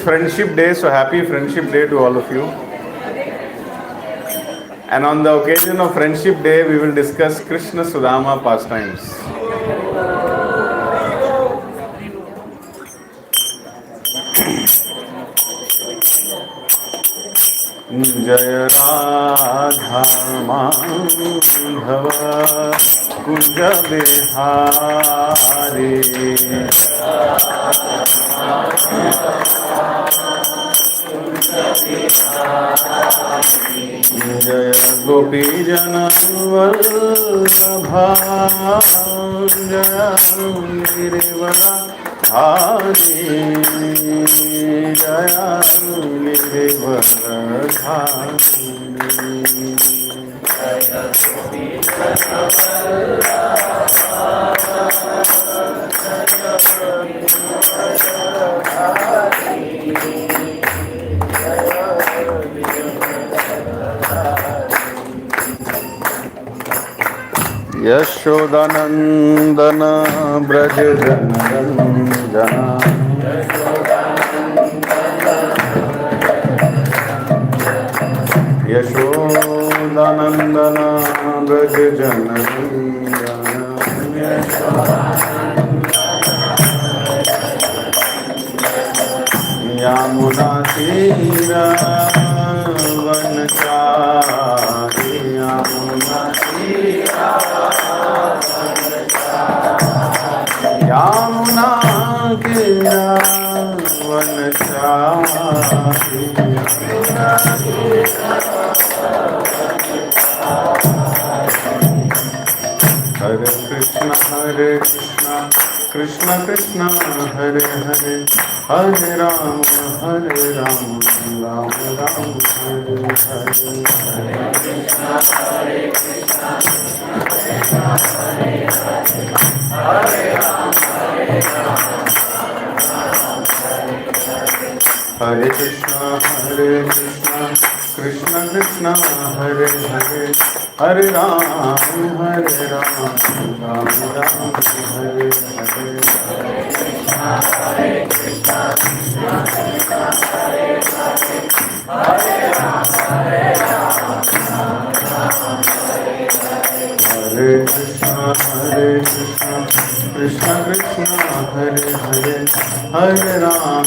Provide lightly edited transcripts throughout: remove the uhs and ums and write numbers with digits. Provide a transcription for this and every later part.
Friendship Day, so happy Friendship Day to all of you. And on the occasion of Friendship Day, we will discuss Krishna Sudama pastimes. Jaya Radha Madhava Kunja Bihari Jaya Gopi Jana Vallabha Jaya Girivara Hari Jaya Girivara Hari Jaya Gopi Jana Yashodanandana Braja Janarandana Yashodanandana Braja Janarandana Yamuna Tira Vanachari Yamuna Tira Yamuna Tira Vanachari Hare Krishna Krishna Krishna Hare Hare Hare Rama Rama Rama Hare Hare Hare Krishna Hare Krishna Hare Rama Hare Krishna Krishna Krishna Hare Hare Hare Rama Rama Hare Hare Hare Krishna Hare Krishna Hare Rama Hare Krishna Krishna Krishna Hare Hare Hare Rama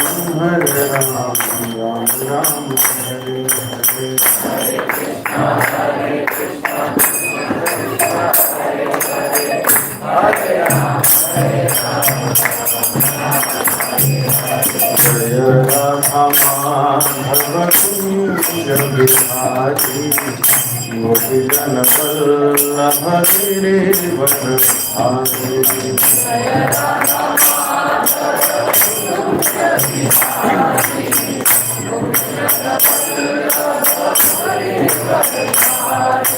Rama Hare Hare Hare Krishna Hare Krishna Hare Rama Jaya Radha Madhava Kunja Bihari Gopi Jana Vallabha Girivara Hari Jaya Radha Madhava Kunja Bihari Gopi Jana Vallabha Girivara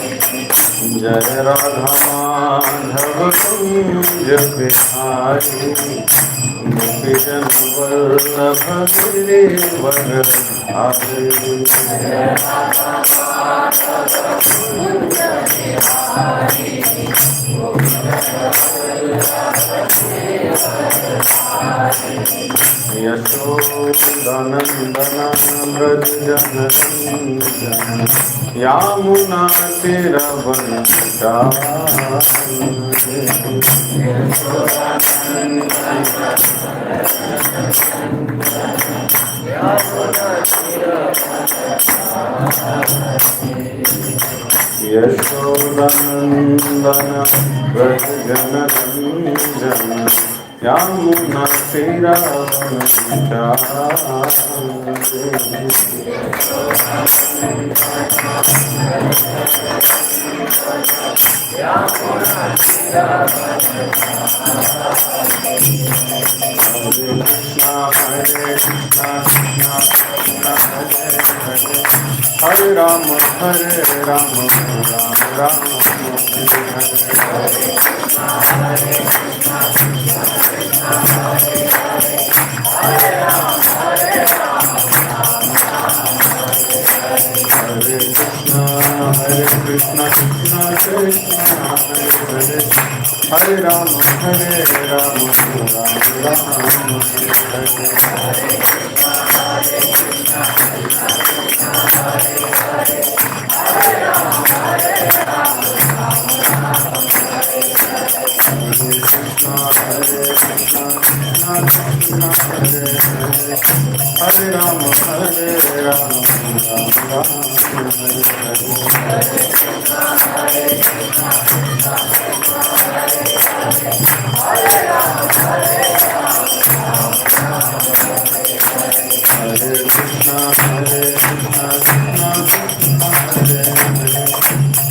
Hari Jaya Radha Madhava Kunja Bihari Gopi Jana Vallabha Girivara Hari Jaya Radha Madhava Kunja Bihari Gopi Jana Vallabha Girivara Hari Yashodanandana Braja Janarandana Yamuna Yashodanandana Braja Janarandana Yamuna Tira Hare Rama Rama Rama Hare Hare Hare Krishna Krishna Hare Hare Hare Rama Rama Rama Hare Hare Hare Rama, Hare Rama, Rama Rama, Hare Krishna, Hare Krishna, Krishna Krishna, Hare Hare,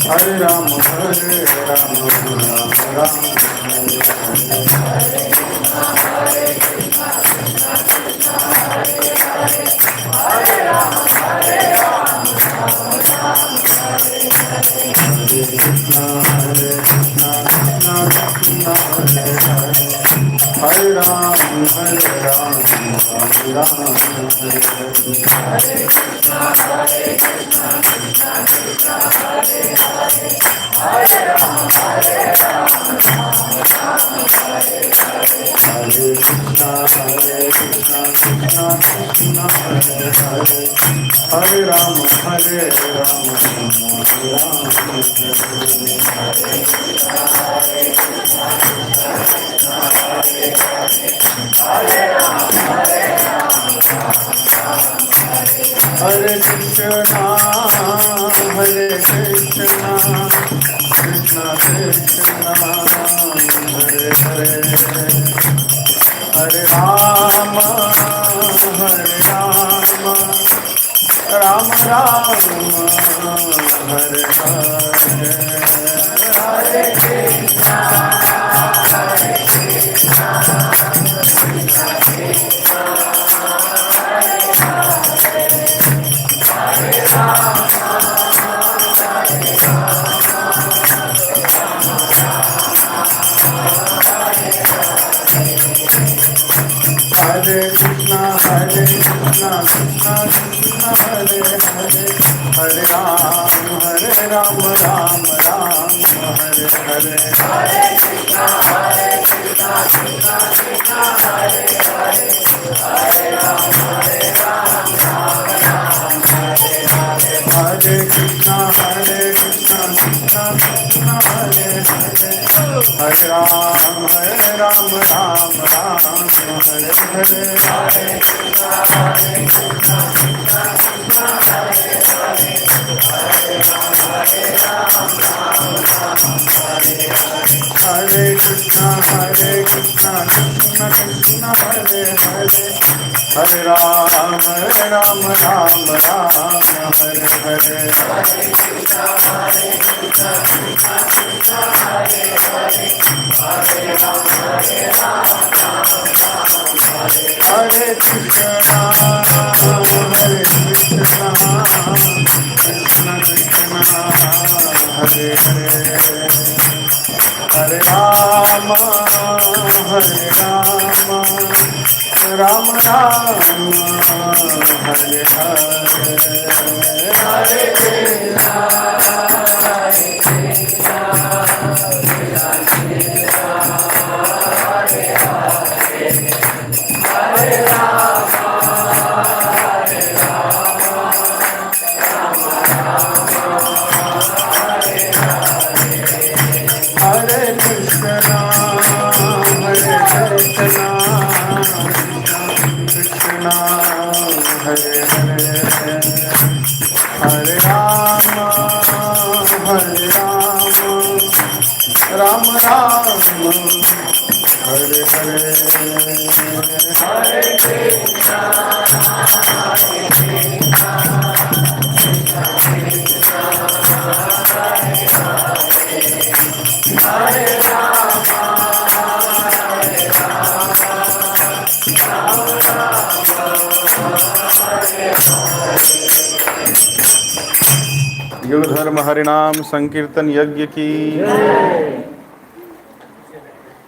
Hare Rama, Hare Rama, Rama Rama, Hare Krishna, Hare Krishna, Krishna Krishna, Hare Hare, Hare Ram, Ram Ram, Hare Krishna, Hare Krishna, Krishna Krishna, Hare Hare, Hare Ram, Ram Hare Krishna, Hare Krishna, Krishna Krishna, Hare Hare, Hare Rama, Rama Rama, Hare Hare, Hare Krishna, Hare Krishna, Krishna Krishna, Hare Rama, Hare Krishna, Hare Krishna, Krishna Krishna, Hare Hare, Hare Ram, Ram Ram, Hare Hare, Hare Krishna, Krishna Krishna, Hare Hare, Hare Ram, Ram Ram, Hare Hare, Hare Krishna, Krishna Krishna, Hare Hare, Hare Ram, Ram Ram, Hare Hare, Hare Krishna, Krishna Krishna, Hare Hare, Hare Ram, Ram Ram, Hare Hare, Hare Krishna, Krishna Krishna, Hare Hare, Hare Ram, Ram Ram, Hare Hare, Hare Krishna, Krishna Krishna, Hare Hare, Hare Ram, Ram Hare Krishna, Hare Krishna, Krishna Krishna, Hare Hare, Hare Rama, Ram Ram, Hare Hare, Hare Krishna, Ram Ram, Hare Hare, Hare Krishna, Hare Krishna, Krishna Krishna, Hare Hare, Hare Rama, Ram युग धर्म हरिनाम संकीर्तन यज्ञ की,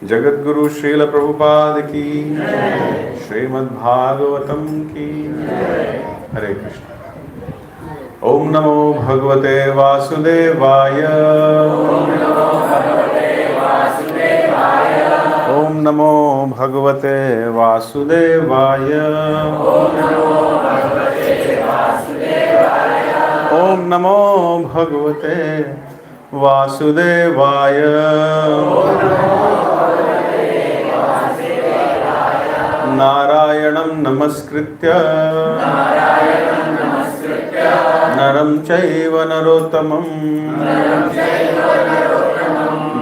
जगत गुरु श्रील प्रभुपाद की, श्रीमद् भागवतम की। हरे कृष्ण। ओम नमो भगवते वासुदेवाय, ओम नमो भगवते वासुदेवाय, ओम नमो भगवते वासुदेवाय, Narayan Narayanam Namaskritya Naram Chaiva Narottamam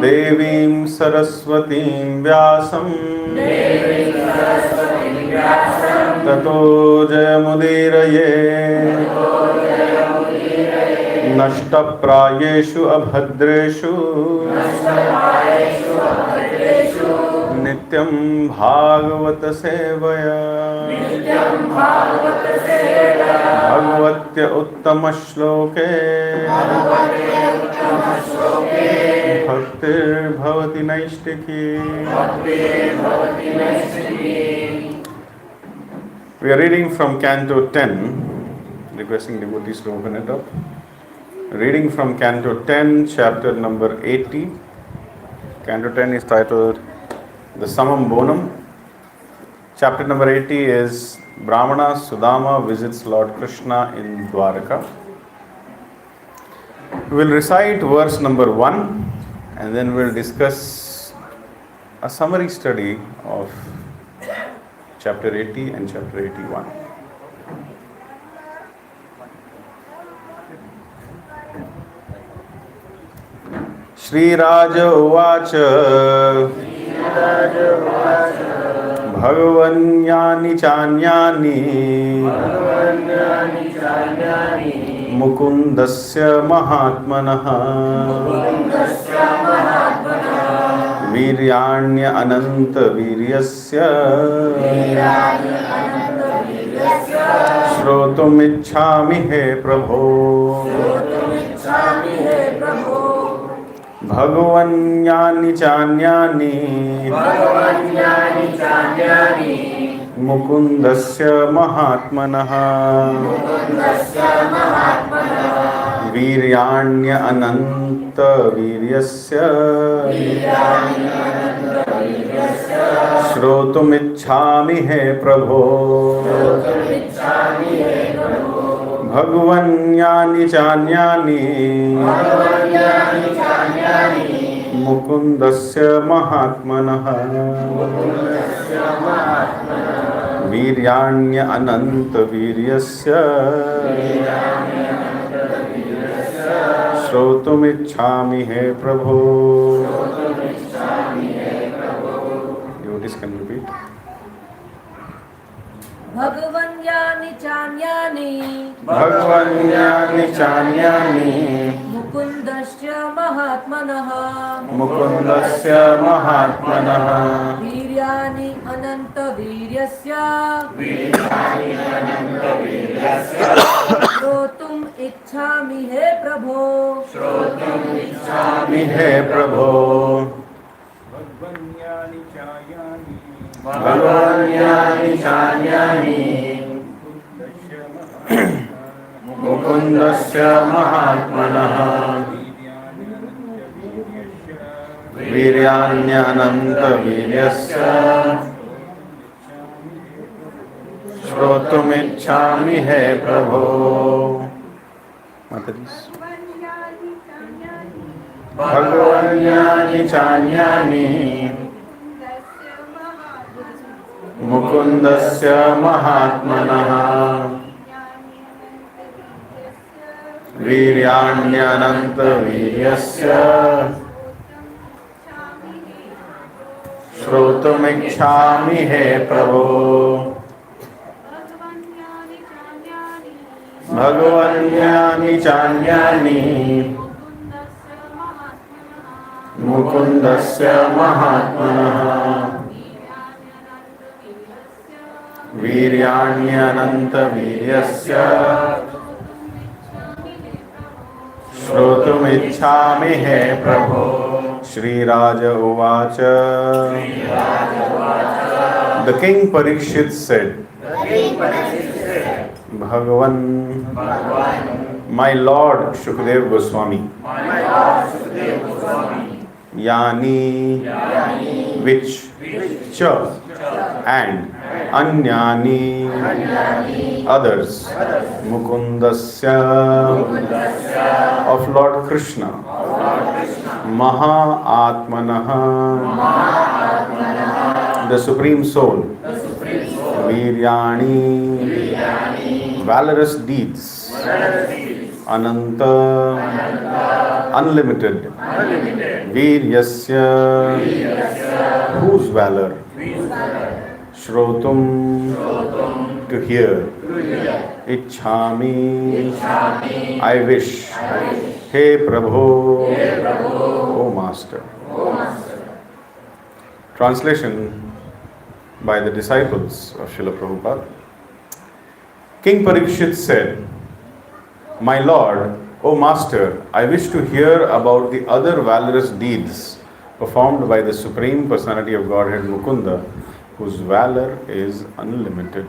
Devim Saraswatim Vyasam Tato Jayamudiraye Nashta Prayeshu Abhadreshu Nityam Bhagavata Sevaya Bhagavatya Uttama Shloke Bhaktir Bhavati Naishtiki. We are reading from Canto 10, requesting devotees to open it up. Reading from Canto 10, chapter number 80. Canto 10 is titled The Samam Bonam. Chapter number 80 is Brahmana Sudama visits Lord Krishna in Dwaraka. We will recite verse number 1 and then we will discuss a summary study of chapter 80 and chapter 81. Shri Raja Uvacha Bhagavanyani Chanyani Mukundasya Mahatmanaha Viryanya Ananta Viryasya Shrotum Ichhami He Prabho Bhagavanyani Chanyani Mukundasya Mahatmanaha Viryanya Ananta Viryasya Shrotum Ichhami He Prabho Bhagavanyani Chanyani Mukundasya Mahatmanaha Viryanya Ananta Viryasya Shrotum Ichhami He Prabho. Devotees can repeat. Bhagavanyani Chanyani Bhagavanyani Chanyani Mukundasya Mahatmanaha Mukundasya Mahatmanaha Viryani Ananta Viryasya Shrotum Ichhami He Prabho He Prabho Bhagavanyani Chanyani Mukundasya Mahatmanaha Viryanya Ananta Viryasya Shrotum Ichhami He Prabho. Mataji. Bhagavanyani Chanyani Mukundasya Mahatmanaha Viryanya Ananta Viryasya Shrotum Ichhami He Prabho Bhagavanyani Chanyani Mukundasya Mahatmanaha Viryanya Ananta Viryasya Shrotum Ichhami He Prabho. Shri Raja Uvacha. The king Parikshit said, Bhagavan, my Lord Shukdev Goswami, Yani, which, Cha, and Anyani, others, Mukundasya, of Lord Krishna, Maha Atmanaha, the Supreme Soul, Viryani, valorous deeds. Ananta, unlimited. Viryasya, whose valor? Shrotum, to hear. Ichhami, I wish. Hey Prabhu, O Master. Translation by the disciples of Srila Prabhupada. King Parikshit said, My Lord, O Master, I wish to hear about the other valorous deeds performed by the Supreme Personality of Godhead Mukunda, whose valor is unlimited.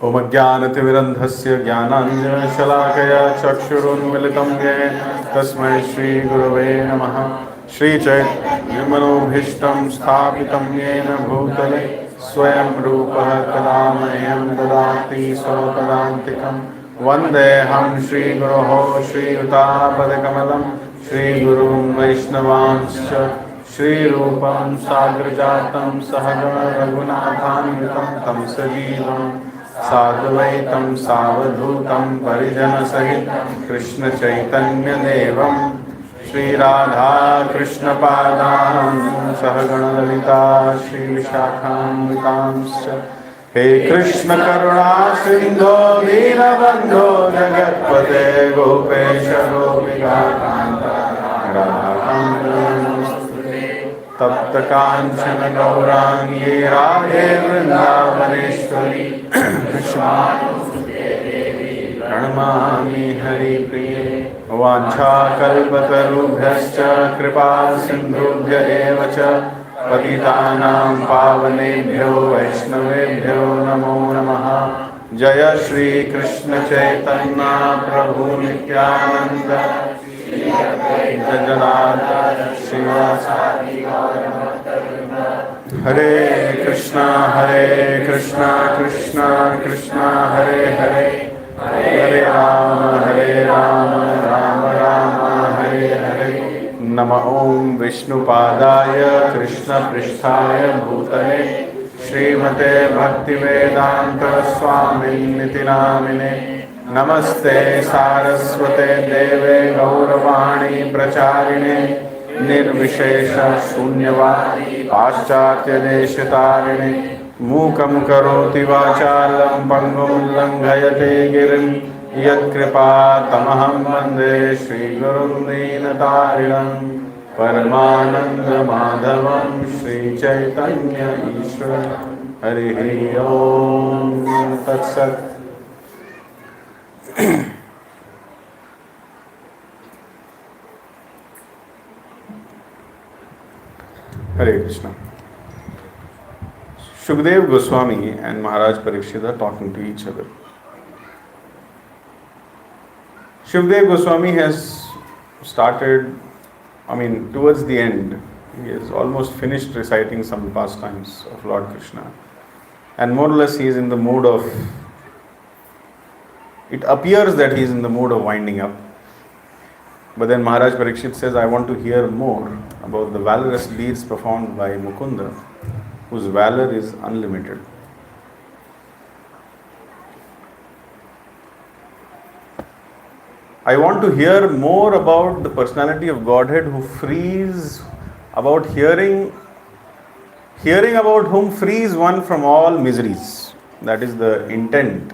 Om Ajnanatimirandhasya Jnananjana Shalakaya Chakshurunmilitam Yena Tasmai Shri Gurave Namaha Shri Chaitanya Manobhishtam Sthapitam Yena Bhutale Swayam Rupa Kadamayam Dadati Sopadantikam Vandeham Shri Guroho Shri Utapadakamalam Shri Gurun Vaishnavanscha Shri Rupam Sagrajatam Sahagana Raghunathanvitam Tam Sajivam Sadvaitam Savadhutam Parijana Sahit Krishna Chaitanya Devam Shri Radha Krishna Padam Sahagana Lalita Shri Vishakhamritamscha He Krishna Karuna Sindho Dinabandho Jagatpate Gopesha Gopika Kanta Radha Kanta Tapta Kanchana Gaurangi Radhe Vrindavaneshwari Pranamami Hari Priye Vancha Kalpatarubhyascha Kripa Sindhubhya Evacha Patitanam Pavanebhyo Vaishnavebhyo Namo Namaha Jaya Shri Krishna Chaitanya Prabhu Nityananda Jagadadhara Srivasadi Hare Krishna Krishna Krishna Hare Hare Hare Rama Rama Rama Hare Hare Nama Om Vishnupadaya Krishna Pristhaya Bhutale Srimate Bhaktivedanta Swami Niti Namine Namaste Saraswate Deve Gauravani Pracharine Nirvishesha Shunyavadi Paschatya Deshatarine Mukam Karoti Vachalam Pangum Langhayate Girim Yat Kripa Tamaham Vande Shri Gurum Dinatarinam Paramananda Madhavam Shri Chaitanya Ishwar Hari Om Tat Sat. Hare Krishna. Shukdev Goswami and Maharaj Parikshit are talking to each other. Shukdev Goswami has started, towards the end, he has almost finished reciting some pastimes of Lord Krishna. And more or less he is in the mood of, it appears that he is in the mood of winding up. But then Maharaj Parikshit says, I want to hear more about the valorous deeds performed by Mukunda, whose valor is unlimited. I want to hear more about the personality of Godhead who frees, about hearing about whom frees one from all miseries. That is the intent.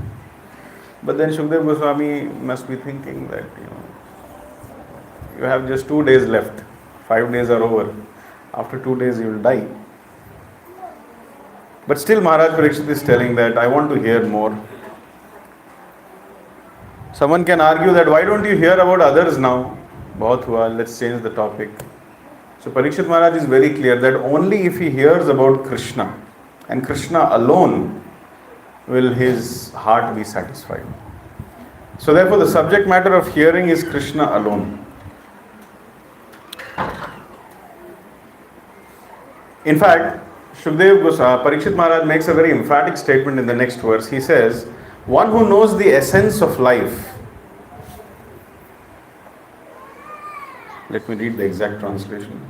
But then Shukdev Goswami must be thinking that, you have just 2 days left. 5 days are over. After 2 days you will die. But still Maharaj Parikshit is telling that I want to hear more. Someone can argue that why don't you hear about others now? Bahut hua, let's change the topic. So Parikshit Maharaj is very clear that only if he hears about Krishna and Krishna alone will his heart be satisfied. So therefore the subject matter of hearing is Krishna alone. In fact, Shukdev Goswami, Parikshit Maharaj makes a very emphatic statement in the next verse. He says, one who knows the essence of life. Let me read the exact translation.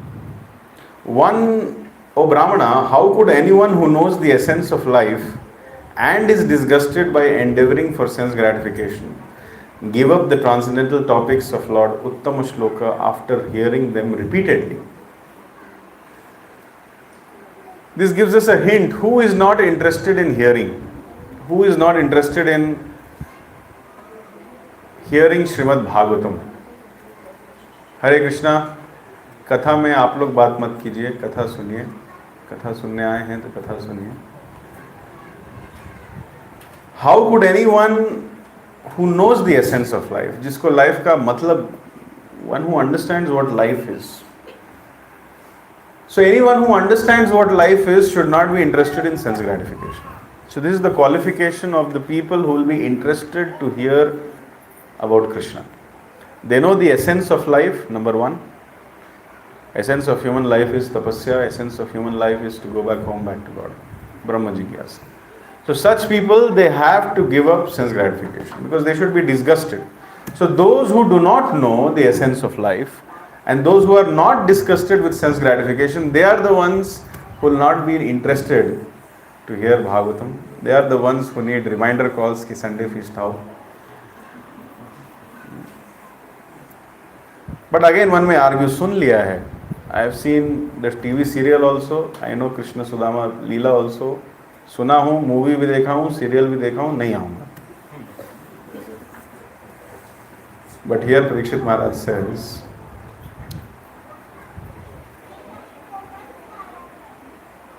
One O Brahmana, how could anyone who knows the essence of life and is disgusted by endeavoring for sense gratification give up the transcendental topics of Lord Uttama Shloka after hearing them repeatedly? This gives us a hint who is not interested in hearing, who is not interested in hearing Srimad Bhagavatam. हरे कृष्णा. कथा में आप लोग बात मत कीजिए, कथा सुनिए. कथा सुनने आए हैं तो कथा सुनिए. How could anyone who knows the essence of life, जिसको लाइफ का मतलब, one who understands what life is. So anyone who understands what life is should not be interested in sense gratification. So this is the qualification of the people who will be interested to hear about Krishna. They know the essence of life, number one. Essence of human life is tapasya, essence of human life is to go back home, back to God. Brahma Jigyasa. So such people, they have to give up sense gratification because they should be disgusted. So those who do not know the essence of life and those who are not disgusted with sense gratification, they are the ones who will not be interested to hear Bhagavatam. They are the ones who need reminder calls ki Sunday feast how. But again one may argue, sun liya hai. I have seen the TV serial also. I know Krishna Sudama Leela also. सुना हूँ, movie भी देखा हूँ, serial भी देखा हूँ, नहीं आऊँगा. But here Parikshit Maharaj says,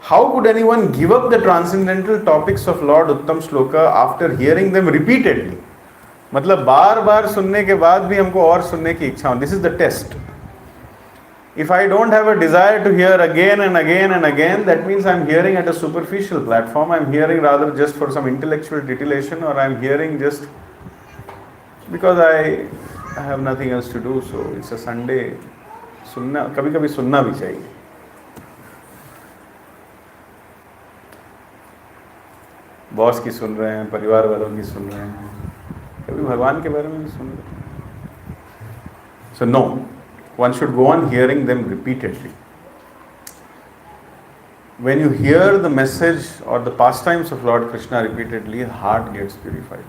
how could anyone give up the transcendental topics of Lord Uttam Shloka after hearing them repeatedly? मतलब बार बार सुनने के बाद भी हमको और सुनने की इच्छा हो. This is the test. If I don't have a desire to hear again and again and again, that means I'm hearing at a superficial platform. I'm hearing rather just for some intellectual titillation, or I'm hearing just because I have nothing else to do. So it's a Sunday. सुनना कभी कभी सुनना भी चाहिए. Boss की सुन रहे हैं, परिवार वालों की सुन रहे हैं, कभी भगवान के बारे में भी सुन रहे हैं. So no. One should go on hearing them repeatedly. When you hear the message or the pastimes of Lord Krishna repeatedly, the heart gets purified.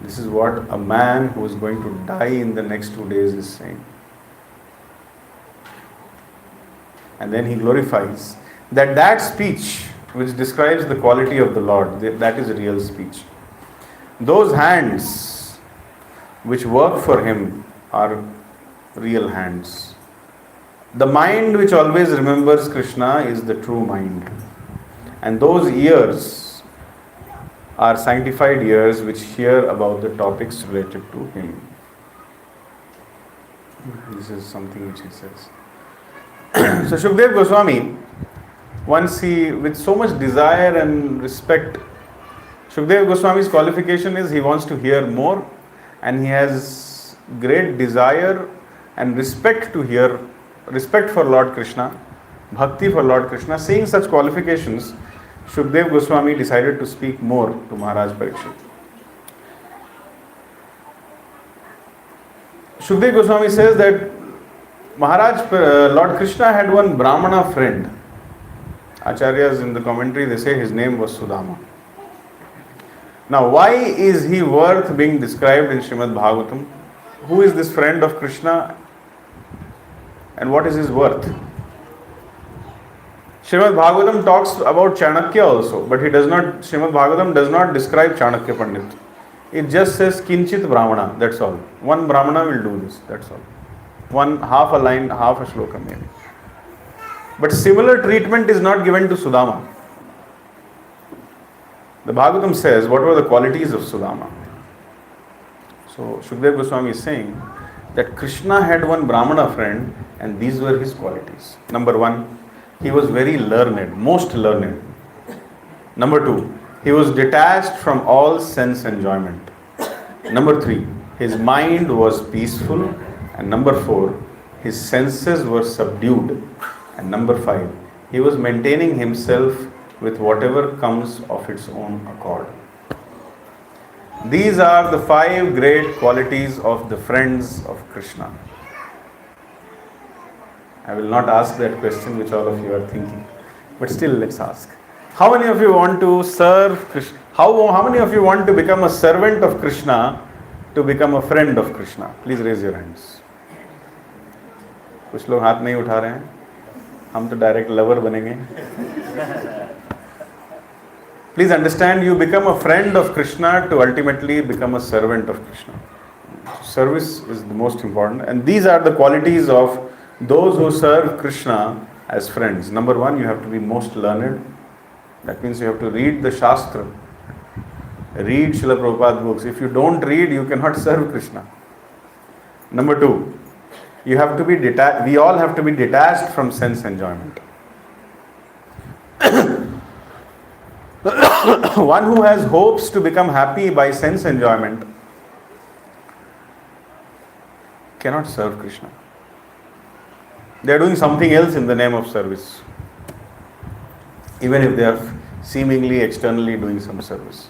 This is what a man who is going to die in the next 2 days is saying. And then he glorifies that speech which describes the quality of the Lord, that is real speech. Those hands which work for him are real hands. The mind which always remembers Krishna is the true mind. And those ears are sanctified ears which hear about the topics related to him. This is something which he says. So Shukdev Goswami, once he, with so much desire and respect, Shukdev Goswami's qualification is he wants to hear more, and he has great desire and respect for Lord Krishna, bhakti for Lord Krishna. Seeing such qualifications, Shukdev Goswami decided to speak more to Maharaj Parikshit. Shukdev Goswami says that Lord Krishna had one Brahmana friend. Acharyas in the commentary, they say his name was Sudama. Now, why is he worth being described in Srimad Bhagavatam? Who is this friend of Krishna and what is his worth? Srimad Bhagavatam talks about Chanakya also, but Srimad Bhagavatam does not describe Chanakya Pandit. It just says Kinchit Brahmana, that's all. One Brahmana will do this, that's all. Half a line, half a shloka maybe. But similar treatment is not given to Sudama. The Bhagavatam says what were the qualities of Sudama. So Shukdev Goswami is saying that Krishna had one Brahmana friend and these were his qualities. Number one, he was very learned, most learned. Number two, he was detached from all sense enjoyment. Number three, his mind was peaceful. And number four, his senses were subdued. And number five, he was maintaining himself with whatever comes of its own accord. These are the 5 great qualities of the friends of Krishna. I will not ask that question which all of you are thinking. But still, let's ask. How many of you want to serve Krishna? How many of you want to become a servant of Krishna to become a friend of Krishna? Please raise your hands. कुछ लोग हाथ नहीं उठा रहे हैं. हम तो direct lover बनेंगे. Please understand, you become a friend of Krishna to ultimately become a servant of Krishna. Service is the most important, and these are the qualities of those who serve Krishna as friends. Number one, you have to be most learned. That means you have to read the Shastra. Read Srila Prabhupada books. If you don't read, you cannot serve Krishna. Number two, you have to be detached. We all have to be detached from sense enjoyment. One who has hopes to become happy by sense enjoyment cannot serve Krishna. They are doing something else in the name of service, even if they are seemingly externally doing some service.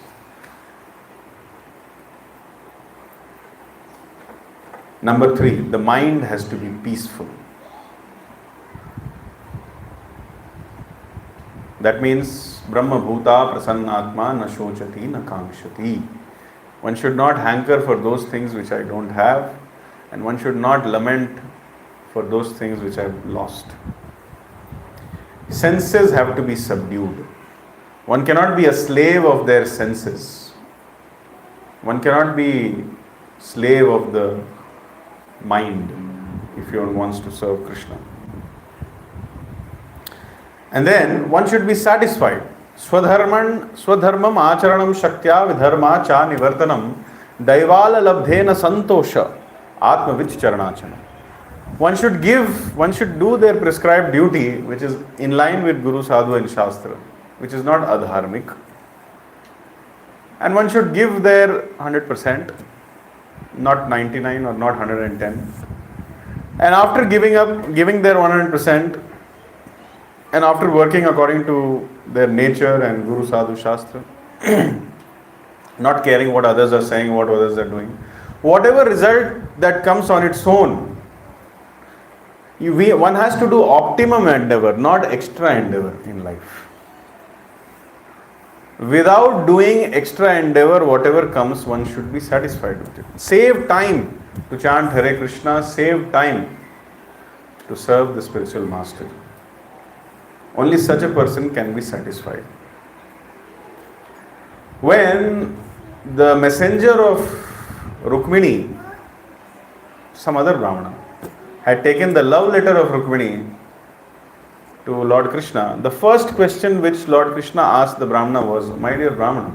Number three, the mind has to be peaceful. That means Brahma Bhuta Prasannatma na shochati na kankshati. One should not hanker for those things which I don't have, and one should not lament for those things which I have lost. Senses have to be subdued. One cannot be a slave of their senses. One cannot be slave of the mind if one wants to serve Krishna. And then one should be satisfied. Swadharmam acharanam shaktya vidharma cha nivartanam daivala labdhena santosha atmavich charanachana. One should do their prescribed duty, which is in line with Guru Sadhu and Shastra, which is not adharmic. And one should give their 100%, not 99 or not 110. And after giving their 100%, and after working according to their nature and Guru Sadhu Shastra, not caring what others are saying, what others are doing, whatever result that comes on its own, one has to do optimum endeavor, not extra endeavor in life. Without doing extra endeavor, whatever comes, one should be satisfied with it. Save time to chant Hare Krishna, save time to serve the spiritual master. Only such a person can be satisfied. When the messenger of Rukmini, some other Brahmana, had taken the love letter of Rukmini to Lord Krishna, the first question which Lord Krishna asked the Brahmana was, "My dear Brahmana,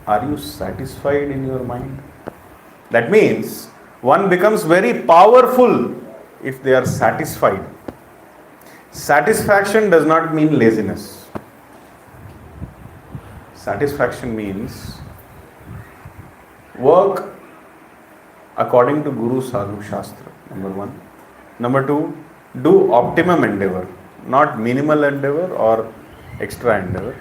are you satisfied in your mind?" That means one becomes very powerful if they are satisfied. Satisfaction does not mean laziness. Satisfaction means work according to Guru Sadhu Shastra, number one. Number two, do optimum endeavor, not minimal endeavor or extra endeavor.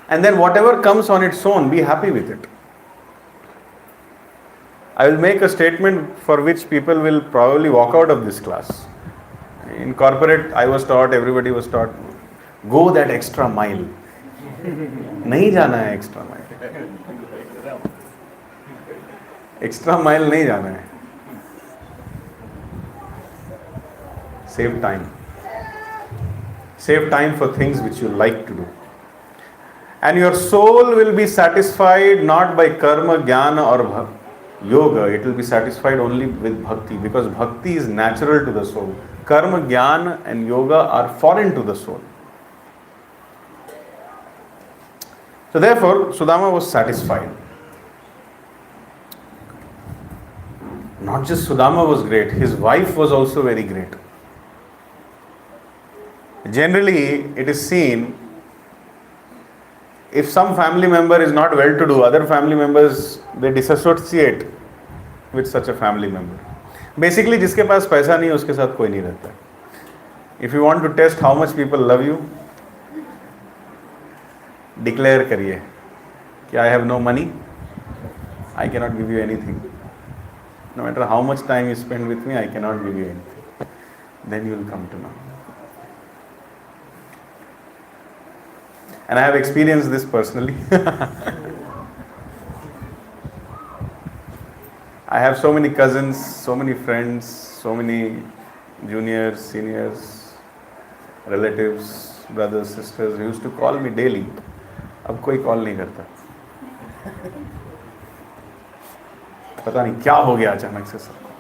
And then whatever comes on its own, be happy with it. I will make a statement for which people will probably walk out of this class. In corporate, I was taught, everybody was taught, go that extra mile. नहीं जाना है extra mile. Extra mile नहीं जाना है. Save time. Save time for things which you like to do. And your soul will be satisfied not by karma, jnana or yoga. It will be satisfied only with bhakti, because bhakti is natural to the soul. Karma, jnana and yoga are foreign to the soul. So therefore, Sudama was satisfied. Not just Sudama was great, his wife was also very great. Generally, it is seen, if some family member is not well to do, other family members, they disassociate with such a family member. Basically, जिसके पास पैसा नहीं है उसके साथ कोई नहीं रहता. If you want to test how much people love you, declare करिए कि I have no money, I cannot give you anything. No matter how much time you spend with me, I cannot give you anything. then you will come to know. And I have experienced this personally. I have so many cousins, so many friends, so many juniors, seniors, relatives, brothers, sisters who used to call me daily. अब कोई call नहीं करता. पता नहीं क्या हो गया अचानक से सबको.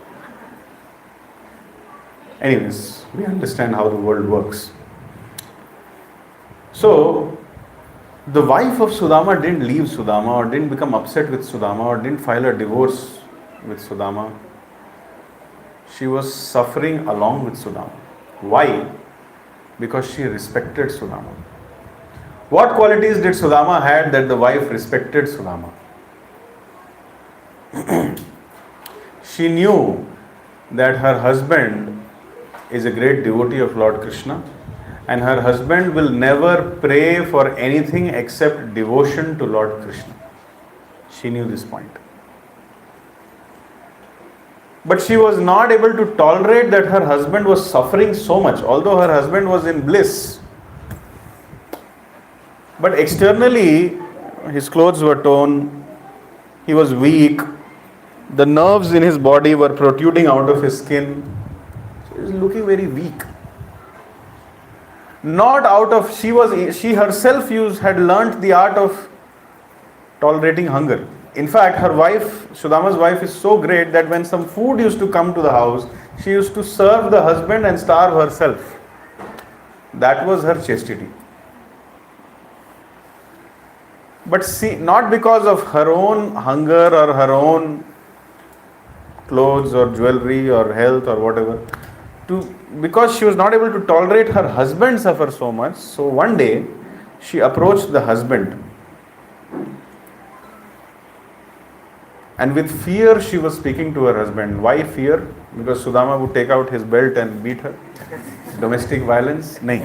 Anyways, we understand how the world works. So, the wife of Sudama didn't leave Sudama or didn't become upset with Sudama or didn't file a divorce with Sudama. She was suffering along with Sudama. Why? Because she respected Sudama. What qualities did Sudama had that the wife respected Sudama? She knew that her husband is a great devotee of Lord Krishna, and her husband will never pray for anything except devotion to Lord Krishna. She knew this point. But she was not able to tolerate that her husband was suffering so much, although her husband was in bliss. But externally, his clothes were torn, he was weak, the nerves in his body were protruding out of his skin. So he was looking very weak. Not out of, she herself had learnt the art of tolerating hunger. In fact, her wife, Sudama's wife, is so great that when some food used to come to the house, she used to serve the husband and starve herself. That was her chastity. But see, not because of her own hunger or her own clothes or jewelry or health or whatever, because she was not able to tolerate her husband suffer so much. So one day she approached the husband, and with fear she was speaking to her husband. Why fear? Because Sudama would take out his belt and beat her. Domestic violence? No.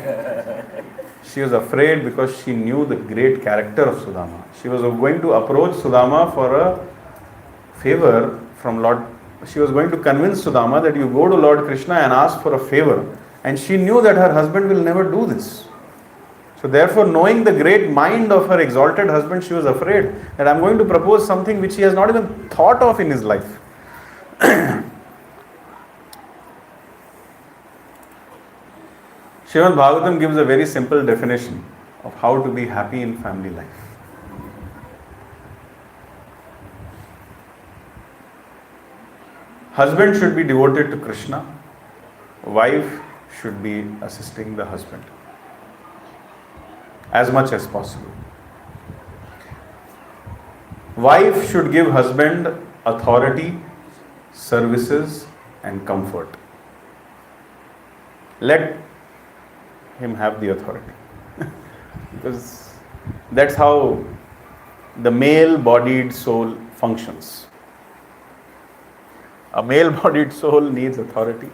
She was afraid because she knew the great character of Sudama. She was going to approach Sudama for a favor from Lord. She was going to convince Sudama that you go to Lord Krishna and ask for a favor. And she knew that her husband will never do this. So therefore, knowing the great mind of her exalted husband, she was afraid that I'm going to propose something which he has not even thought of in his life. Srimad Bhagavatam gives a very simple definition of how to be happy in family life. Husband should be devoted to Krishna. Wife should be assisting the husband as much as possible. Wife should give husband authority, services, and comfort. Let him have the authority. Because that's how the male-bodied soul functions. A male-bodied soul needs authority.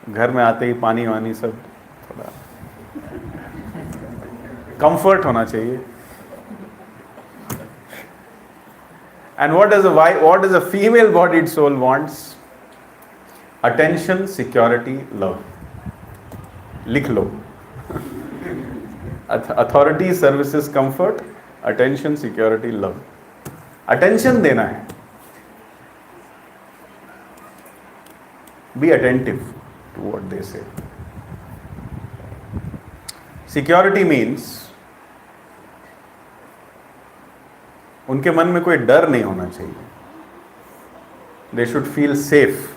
घर में आते ही पानी वानी सब थोड़ा comfort होना चाहिए. And what does a female-bodied soul wants? Attention, security, love. लिख लो. Authority, services, comfort, attention, security, love. Attention देना है. Be attentive to what they say. Security means उनके मन में कोई डर नहीं होना चाहिए. They should feel safe.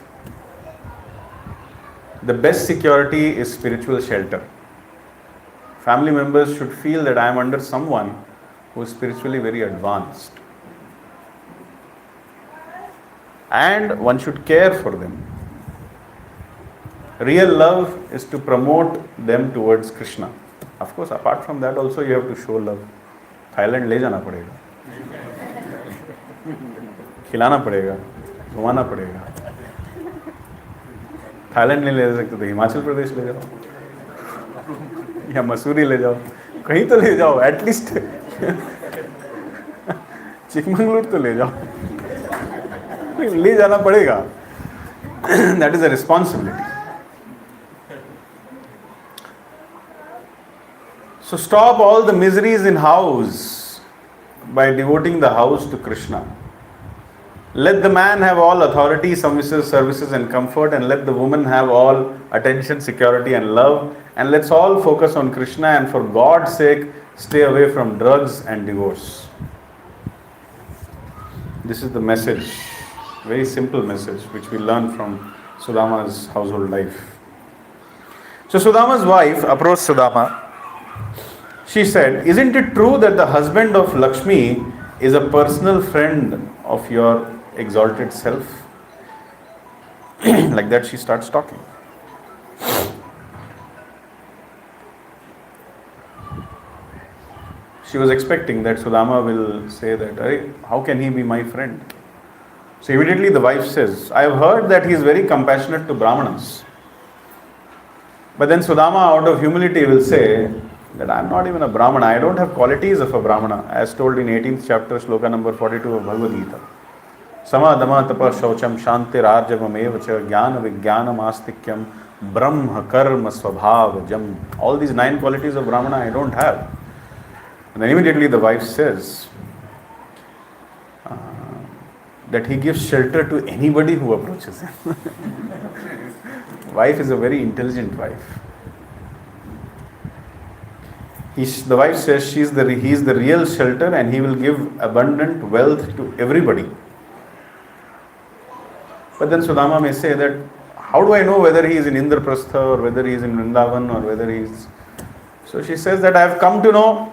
The best security is spiritual shelter. Family members should feel that I am under someone who is spiritually very advanced. And one should care for them. Real love is to promote them towards Krishna. Of course, apart from that also you have to show love. Thailand ले जाना पड़ेगा. खिलाना पड़ेगा, घुमाना पड़ेगा. Thailand नहीं ले सकते तो हिमाचल प्रदेश ले जाओ या मसूरी ले जाओ, कहीं तो ले जाओ, एटलीस्ट चिकमंगलुरु तो ले जाओ, ले जाना पड़ेगा. That is a responsibility. So stop all the miseries in house by devoting the house to Krishna. Let the man have all authority, services and comfort, and let the woman have all attention, security and love. And let's all focus on Krishna, and for God's sake, stay away from drugs and divorce. This is the message, very simple message, which we learn from Sudama's household life. So Sudama's wife approached Sudama. She said, "Isn't it true that the husband of Lakshmi is a personal friend of your exalted self?" Like that she starts talking. She was expecting that Sudama will say that, how can he be my friend? So immediately the wife says, "I have heard that he is very compassionate to Brahmanas." But then Sudama, out of humility, will say that I am not even a Brahmana. I don't have qualities of a Brahmana, as told in 18th chapter, sloka number 42 of Bhagavad Gita. Sama dama tapa shaucham shantir arjavam evacha jnana vijnanam astikyam brahma karma swabhavajam. All these 9 qualities of Brahmana I don't have. And then immediately the wife says that he gives shelter to anybody who approaches him. Wife is a very intelligent wife. The wife says he is the real shelter, and he will give abundant wealth to everybody. But then Sudama may say that, how do I know whether he is in Indraprastha or whether he is in Vrindavan or whether he is... So she says that I have come to know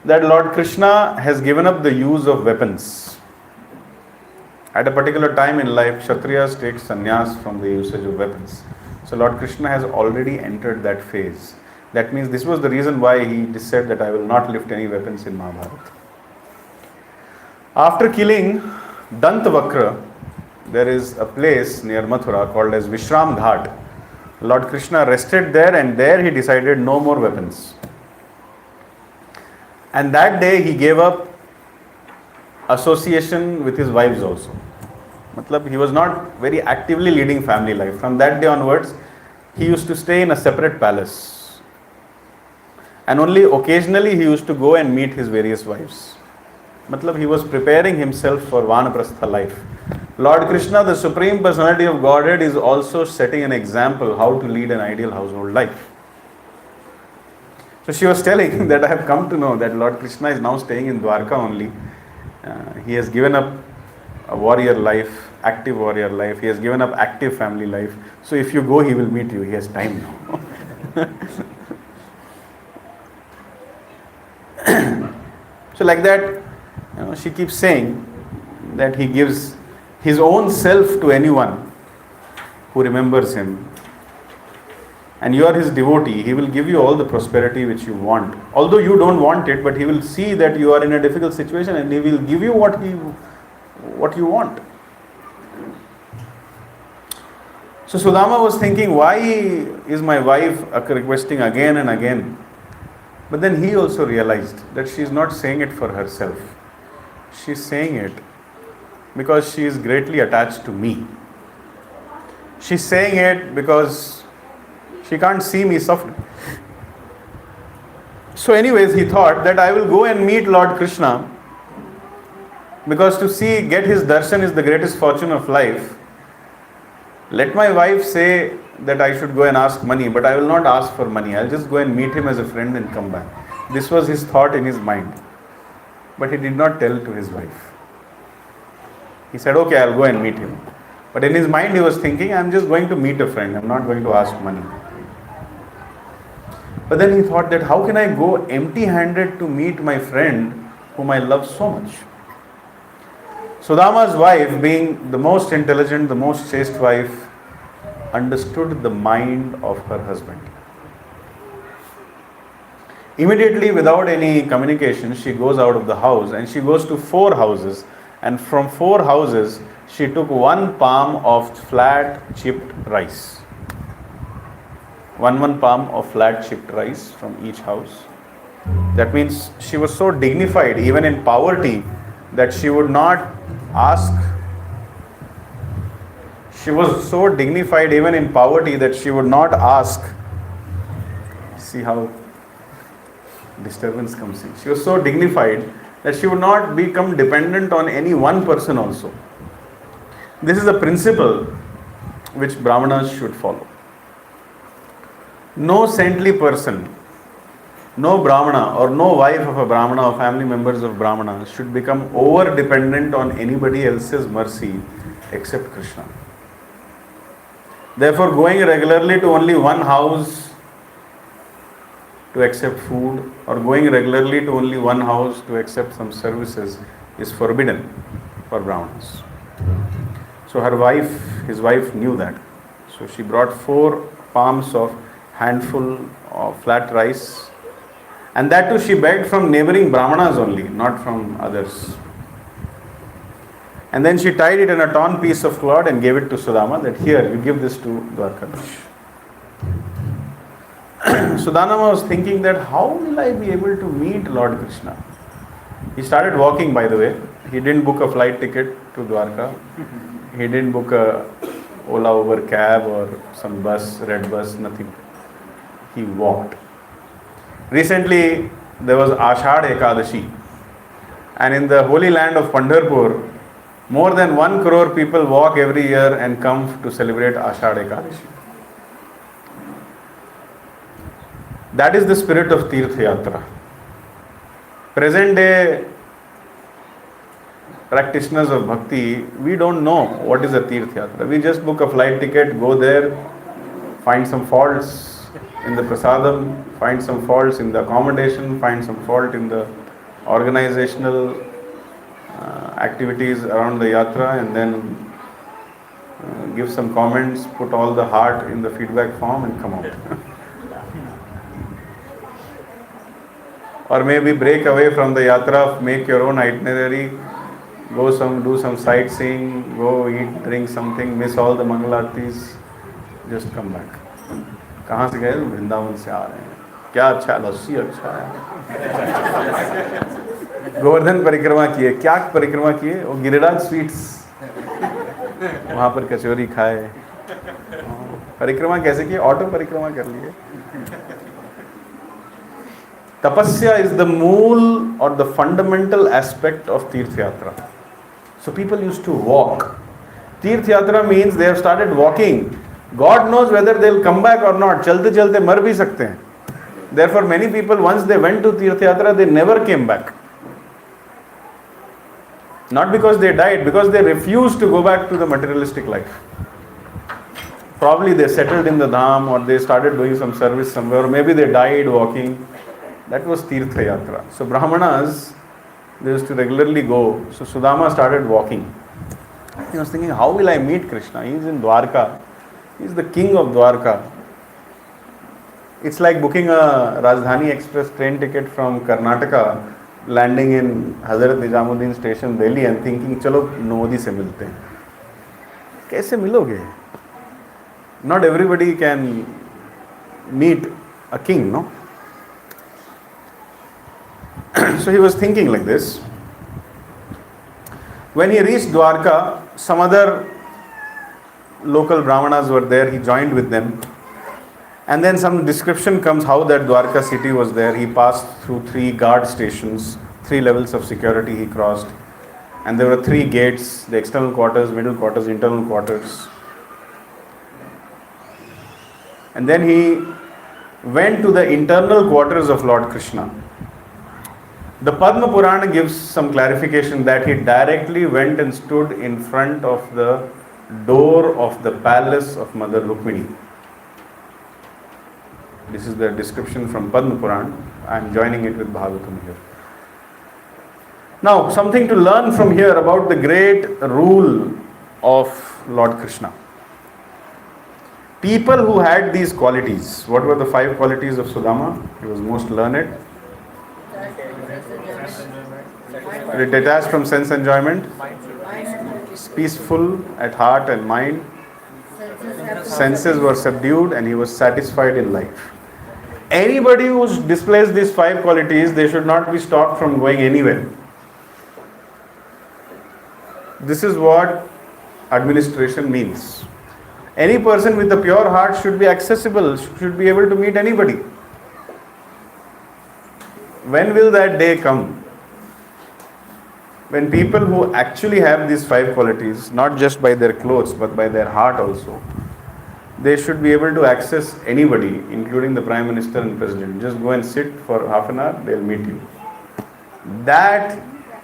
that Lord Krishna has given up the use of weapons. At a particular time in life, Kshatriyas take sannyas from the usage of weapons. So Lord Krishna has already entered that phase. That means this was the reason why he said that I will not lift any weapons in Mahabharata. After killing Dantavakra, there is a place near Mathura called as Vishram Ghat. Lord Krishna rested there, and there he decided no more weapons. And that day he gave up association with his wives also. Matlab, he was not very actively leading family life. From that day onwards, he used to stay in a separate palace. And only occasionally he used to go and meet his various wives. Matlab, he was preparing himself for Vanaprastha life. Lord Krishna, the Supreme Personality of Godhead, is also setting an example how to lead an ideal household life. So she was telling that I have come to know that Lord Krishna is now staying in Dwarka only. He has given up a warrior life, active warrior life. He has given up active family life. So if you go, he will meet you. He has time now. So like that, she keeps saying that he gives his own self to anyone who remembers him. And you are his devotee. He will give you all the prosperity which you want. Although you don't want it, but he will see that you are in a difficult situation and he will give you what you want. So Sudama was thinking, why is my wife requesting again and again? But then he also realized that she is not saying it for herself. She is saying it because she is greatly attached to me. She is saying it because she can't see me suffering. So anyways, he thought that I will go and meet Lord Krishna, because to get his darshan is the greatest fortune of life. Let my wife say that I should go and ask money, but I will not ask for money. I'll just go and meet him as a friend and come back. This was his thought in his mind. But he did not tell to his wife. He said, okay, I'll go and meet him. But in his mind he was thinking, I'm just going to meet a friend. I'm not going to ask money. But then he thought that how can I go empty-handed to meet my friend whom I love so much? Sudama's wife, being the most intelligent, the most chaste wife, understood the mind of her husband. Immediately, without any communication, she goes out of the house and she goes to 4 houses, and from 4 houses she took 1 palm of flat chipped rice. One palm of flat chipped rice from each house. That means she was so dignified even in poverty that she would not ask. She was so dignified even in poverty that she would not ask. See how disturbance comes in. She was so dignified that she would not become dependent on any one person also. This is a principle which Brahmanas should follow. No saintly person, no Brahmana or no wife of a Brahmana or family members of Brahmana should become over dependent on anybody else's mercy except Krishna. Therefore, going regularly to only one house to accept food, or going regularly to only one house to accept some services is forbidden for Brahmanas. So his wife knew that. So she brought 4 palms of handful of flat rice, and that too she begged from neighboring Brahmanas only, not from others. And then she tied it in a torn piece of cloth and gave it to Sudama, that here, you give this to Dwarkadish. Sudama was thinking that how will I be able to meet Lord Krishna? He started walking, by the way. He didn't book a flight ticket to Dwarka. He didn't book a Ola Uber cab or some bus, red bus, nothing. He walked. Recently, there was Ashad Ekadashi. And in the holy land of Pandharpur, more than 1 crore people walk every year and come to celebrate Ashad Ekadashi. That is the spirit of Tirth Yatra. Present day practitioners of bhakti, we don't know what is a Tirth Yatra. We just book a flight ticket, go there, find some faults in the prasadam, find some faults in the accommodation, find some fault in the organizational activities around the yatra, and then give some comments, put all the heart in the feedback form and come out. Or maybe break away from the yatra, make your own itinerary, do some sightseeing, go eat, drink something, miss all the Mangalaartis, just come back. कहाँ से गए? वृंदावन से आ रहे हैं. क्या अच्छा लस्सी अच्छा है. गोवर्धन परिक्रमा किए. क्या परिक्रमा किए? वो गिरिराज स्वीट्स, वहाँ पर कचौरी खाए. परिक्रमा कैसे किए? ऑटो परिक्रमा कर लिए. Tapasya is the mool or the fundamental aspect of Tirth Yatra. So people used to walk. Tirth Yatra means they have started walking. God knows whether they will come back or not. Chalte chalte mar bhi sakte hain. Therefore many people, once they went to Tirth Yatra, they never came back. Not because they died, because they refused to go back to the materialistic life. Probably they settled in the dham, or they started doing some service somewhere, or maybe they died walking. That was Tirtha Yatra. So Brahmanas, they used to regularly go. So Sudama started walking. He was thinking, how will I meet Krishna? He is in Dwarka. He is the king of Dwarka. It's like booking a Rajdhani Express train ticket from Karnataka, landing in Hazrat Nizamuddin station, Delhi, and thinking, chalo Modi se milte hain. Kaise miloge? Not everybody can meet a king, no? So he was thinking like this. When he reached Dwarka, some other local Brahmanas were there. He joined with them. And then some description comes how that Dwarka city was there. He passed through 3 guard stations, 3 levels of security he crossed. And there were 3 gates, the external quarters, middle quarters, internal quarters. And then he went to the internal quarters of Lord Krishna. The Padma Purana gives some clarification that he directly went and stood in front of the door of the palace of Mother Rukmini. This is the description from Padma Purana. I am joining it with Bhagavatam here. Now, something to learn from here about the great rule of Lord Krishna. People who had these qualities, what were the 5 qualities of Sudama? He was most learned, detached from sense enjoyment, peaceful at heart and mind, senses were subdued, and he was satisfied in life. Anybody who displays these 5 qualities, they should not be stopped from going anywhere. This is what administration means. Any person with a pure heart should be accessible, should be able to meet anybody. When will that day come? When people who actually have these 5 qualities, not just by their clothes but by their heart also, they should be able to access anybody, including the Prime Minister and President. Just go and sit for half an hour, they'll meet you. That,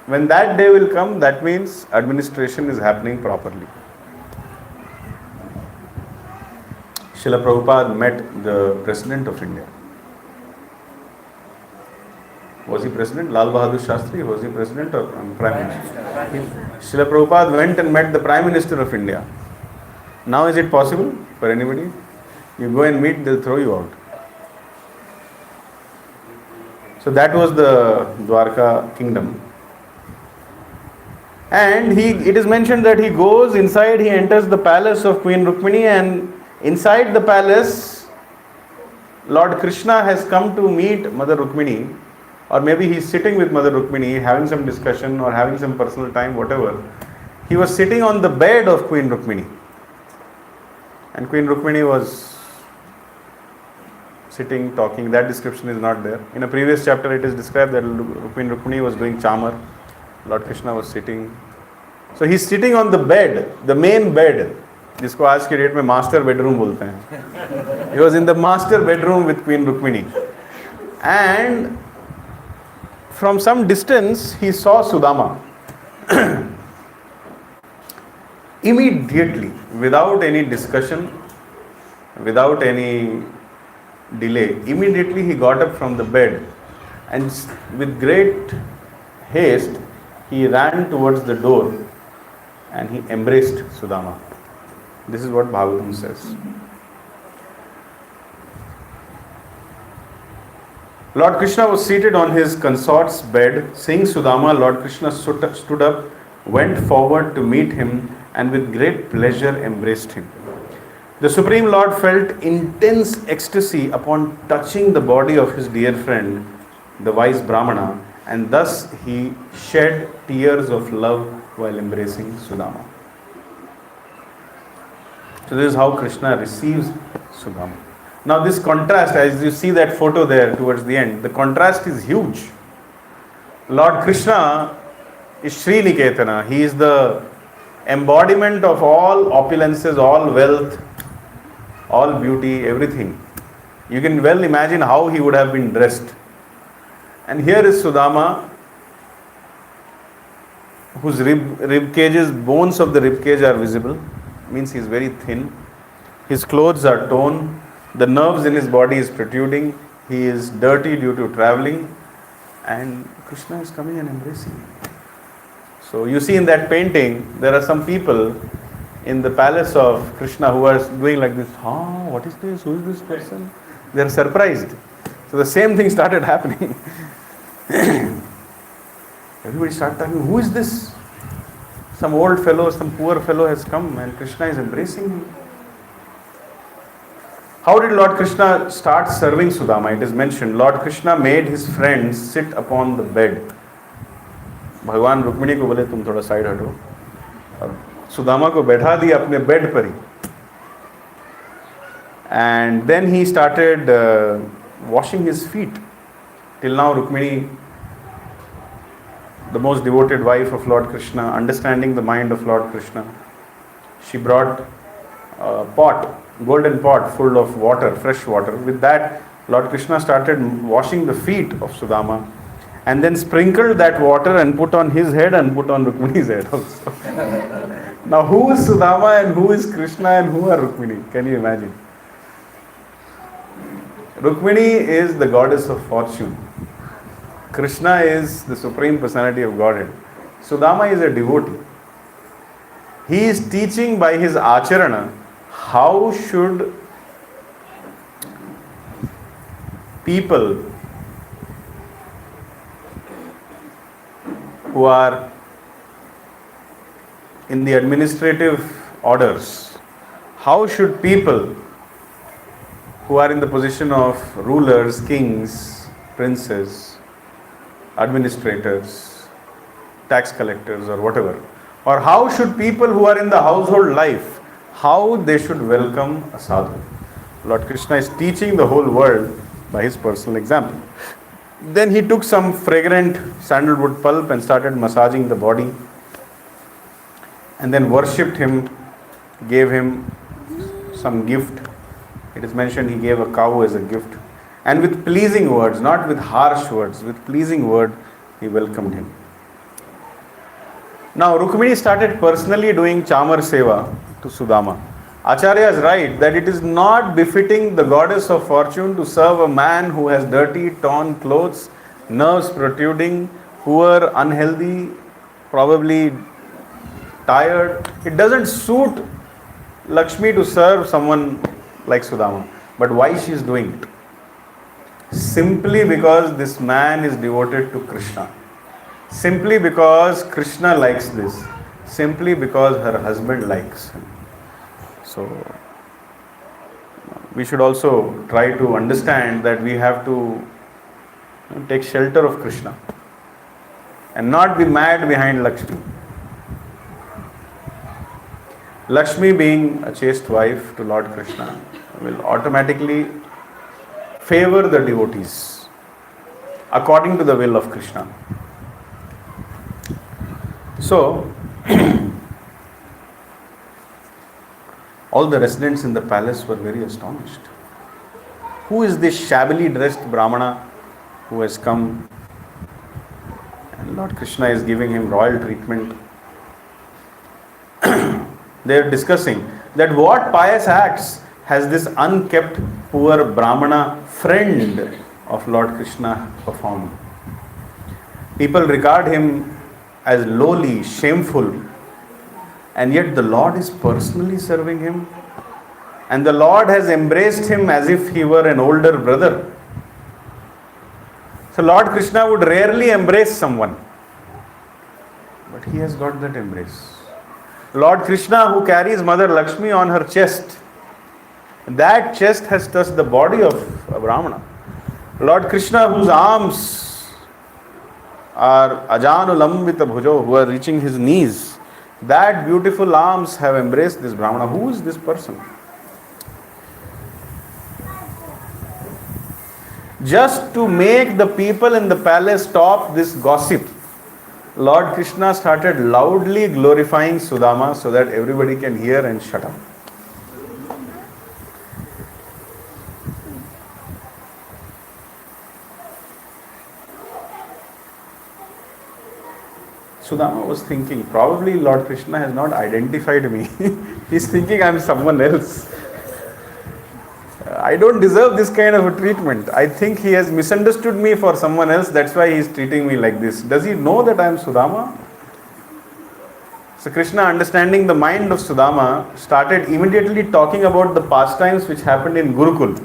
when that day will come, that means administration is happening properly. Srila Prabhupada met the President of India. Was he President? Lal Bahadur Shastri? Was he President or Prime Minister? Srila Prabhupada went and met the Prime Minister of India. Now is it possible for anybody? You go and meet, they'll throw you out. So that was the Dwarka kingdom. And it is mentioned that he goes inside, he enters the palace of Queen Rukmini, and inside the palace, Lord Krishna has come to meet Mother Rukmini, or maybe he is sitting with Mother Rukmini, having some discussion or having some personal time, whatever. He was sitting on the bed of Queen Rukmini. And Queen Rukmini was sitting, talking. That description is not there. In a previous chapter it is described that Queen Rukmini was doing chamar. Lord Krishna was sitting. So he is sitting on the bed, the main bed, जिसको आज के date में master bedroom बोलते हैं. He was in the master bedroom with Queen Rukmini. And from some distance he saw Sudama. Immediately, without any discussion, without any delay, immediately he got up from the bed and with great haste he ran towards the door and he embraced Sudama. This is what Bhagavatam says. Lord Krishna was seated on his consort's bed. Seeing Sudama, Lord Krishna stood up, went forward to meet him, and with great pleasure embraced him. The Supreme Lord felt intense ecstasy upon touching the body of his dear friend, the wise Brahmana, and thus he shed tears of love while embracing Sudama. So this is how Krishna receives Sudama. Now this contrast, as you see that photo there towards the end, the contrast is huge. Lord Krishna is Sri Niketana. He is the embodiment of all opulences, all wealth, all beauty, everything. You can well imagine how he would have been dressed. And here is Sudama, whose rib cages, bones of the rib cage are visible. Means he is very thin. His clothes are torn. The nerves in his body is protruding. He is dirty due to traveling. And Krishna is coming and embracing him. So you see in that painting, there are some people in the palace of Krishna who are doing like this. What is this? Who is this person? They are surprised. So the same thing started happening. Everybody started talking, who is this? Some old fellow, some poor fellow has come and Krishna is embracing him. How did Lord Krishna start serving Sudama? It is mentioned, Lord Krishna made his friends sit upon the bed. भगवान रुक्मिणी को बोले तुम थोड़ा side हटो और सुदामा को बैठा दिया अपने बेड पर ही. And then he started washing his feet. Till now Rukmini, the most devoted wife of Lord Krishna, understanding the mind of Lord Krishna, she brought a pot, golden pot full of water, fresh water. With that, Lord Krishna started washing the feet of Sudama and then sprinkled that water and put on his head and put on Rukmini's head also. Now who is Sudama and who is Krishna and who are Rukmini? Can you imagine? Rukmini is the goddess of fortune. Krishna is the supreme personality of Godhead. Sudama is a devotee. He is teaching by his acharana how should people who are in the administrative orders, how should people who are in the position of rulers, kings, princes, administrators, tax collectors or whatever, or how should people who are in the household life, how they should welcome a sadhu. Lord Krishna is teaching the whole world by his personal example. Then he took some fragrant sandalwood pulp and started massaging the body, and then worshipped him, gave him some gift. It is mentioned he gave a cow as a gift. And with pleasing words, not with harsh words, with pleasing word, he welcomed him. Now Rukmini started personally doing Chamar Seva to Sudama. Acharya is right that it is not befitting the goddess of fortune to serve a man who has dirty, torn clothes, nerves protruding, poor, unhealthy, probably tired. It doesn't suit Lakshmi to serve someone like Sudama. But why she is doing it? Simply because this man is devoted to Krishna. Simply because Krishna likes this. Simply because her husband likes him. So, we should also try to understand that we have to take shelter of Krishna and not be mad behind Lakshmi. Lakshmi, being a chaste wife to Lord Krishna, will automatically favor the devotees according to the will of Krishna. So, all the residents in the palace were very astonished. Who is this shabbily dressed Brahmana who has come? And Lord Krishna is giving him royal treatment. They are discussing that what pious acts has this unkept poor Brahmana friend of Lord Krishna performed. People regard him as lowly, shameful, and yet the Lord is personally serving him, and the Lord has embraced him as if he were an older brother. So Lord Krishna would rarely embrace someone, but he has got that embrace. Lord Krishna, who carries Mother Lakshmi on her chest, that chest has touched the body of a Brahmana. Lord Krishna, whose arms are Ajanulambita Bhujo, who are reaching his knees, that beautiful arms have embraced this Brahmana. Who is this person? Just to make the people in the palace stop this gossip, Lord Krishna started loudly glorifying Sudama so that everybody can hear and shut up. Sudama was thinking, probably Lord Krishna has not identified me. He's thinking I'm someone else. I don't deserve this kind of a treatment. I think he has misunderstood me for someone else. That's why he's treating me like this. Does he know that I am Sudama? So Krishna, understanding the mind of Sudama, started immediately talking about the pastimes which happened in Gurukul,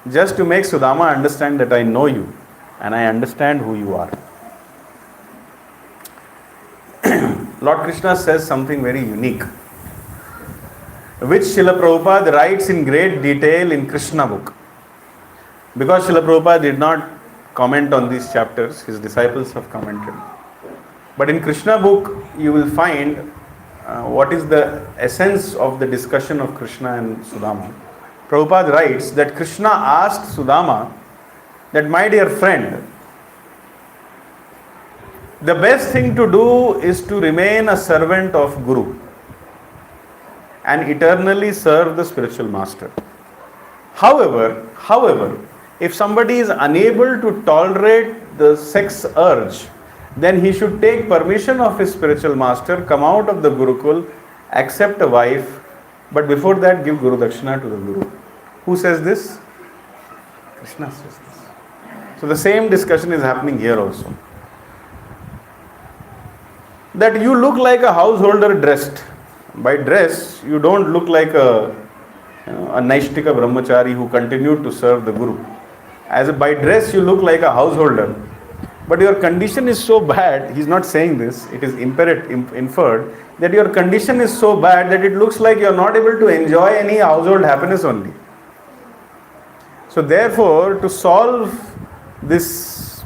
just to make Sudama understand that I know you and I understand who you are. Lord Krishna says something very unique, which Srila Prabhupada writes in great detail in Krishna book. Because Srila Prabhupada did not comment on these chapters, his disciples have commented. But in Krishna book, you will find what is the essence of the discussion of Krishna and Sudama. Prabhupada writes that Krishna asked Sudama that, my dear friend, the best thing to do is to remain a servant of Guru and eternally serve the spiritual master. However, if somebody is unable to tolerate the sex urge, then he should take permission of his spiritual master, come out of the Gurukul, accept a wife, but before that give Guru Dakshina to the Guru. Who says this? Krishna says this. So the same discussion is happening here also. That you look like a householder dressed. By dress, you don't look like a Naishtika Brahmachari who continued to serve the Guru. By dress, you look like a householder. But your condition is so bad, he's not saying this, it is inferred, that your condition is so bad that it looks like you're not able to enjoy any household happiness only. So therefore, to solve this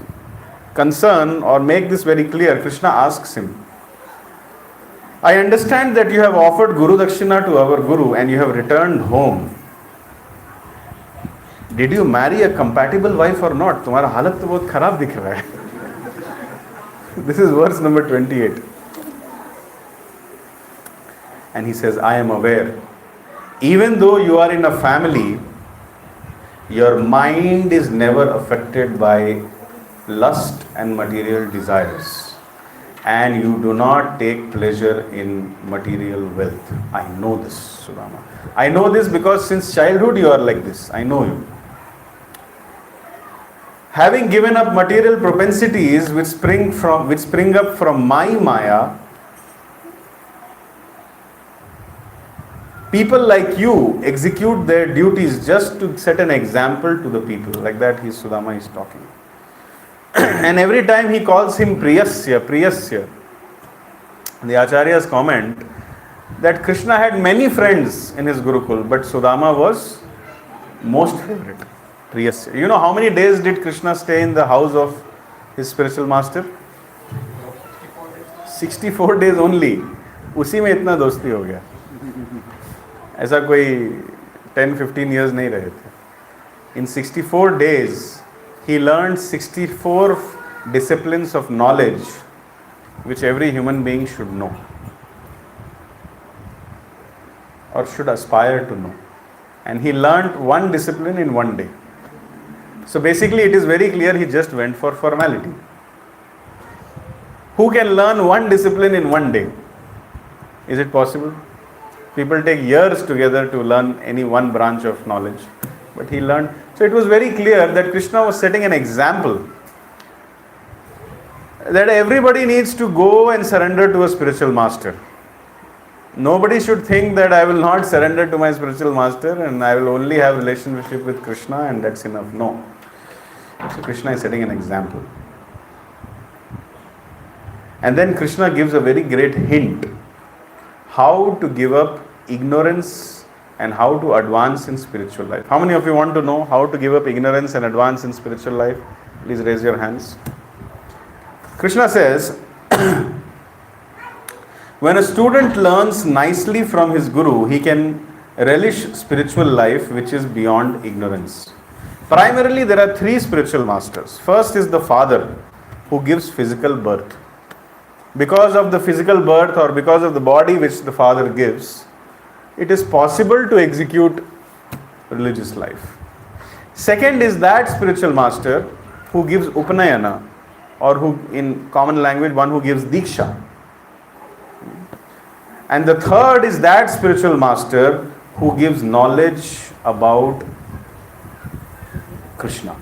concern or make this very clear, Krishna asks him, I understand that you have offered Guru Dakshina to our Guru and you have returned home. Did you marry a compatible wife or not? तुम्हारा हालत तो बहुत खराब दिख रहा है. This is verse number 28. And he says, I am aware. Even though you are in a family, your mind is never affected by lust and material desires. And you do not take pleasure in material wealth. I know this, Sudama. I know this because since childhood you are like this. I know you. Having given up material propensities which spring up from my Maya, people like you execute their duties just to set an example to the people. Like that, Sudama is talking. And every time he calls him Priyasya, Priyasya. The Acharyas comment that Krishna had many friends in his Gurukul, but Sudama was most favorite. Priyasya. You know how many days did Krishna stay in the house of his spiritual master? 64 days only. उसी में इतना दोस्ती हो गया. ऐसा कोई 10-15 years नहीं रहे थे. In 64 days, he learned 64 disciplines of knowledge which every human being should know or should aspire to know. And he learned one discipline in one day. So basically it is very clear he just went for formality. Who can learn one discipline in one day? Is it possible? People take years together to learn any one branch of knowledge. But he learned. So it was very clear that Krishna was setting an example that everybody needs to go and surrender to a spiritual master. Nobody should think that I will not surrender to my spiritual master and I will only have relationship with Krishna and that's enough. No. So Krishna is setting an example. And then Krishna gives a very great hint how to give up ignorance and how to advance in spiritual life. How many of you want to know how to give up ignorance and advance in spiritual life? Please raise your hands. Krishna says, when a student learns nicely from his guru, he can relish spiritual life which is beyond ignorance. Primarily, there are three spiritual masters. First is the father who gives physical birth. Because of the physical birth or because of the body which the father gives, it is possible to execute religious life. Second is that spiritual master who gives upanayana, or who in common language, one who gives diksha. And the third is that spiritual master who gives knowledge about Krishna.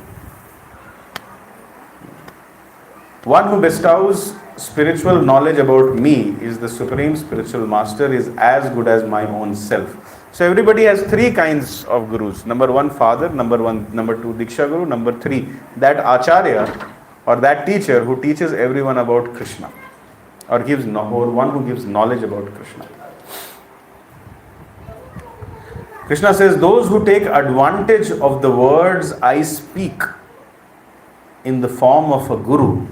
One who bestows spiritual knowledge about me is the supreme spiritual master, is as good as my own self. So everybody has three kinds of gurus. Number one, father. Number two, diksha guru. Number three, that acharya or that teacher who teaches everyone about Krishna, or one who gives knowledge about Krishna. Krishna says, those who take advantage of the words I speak in the form of a guru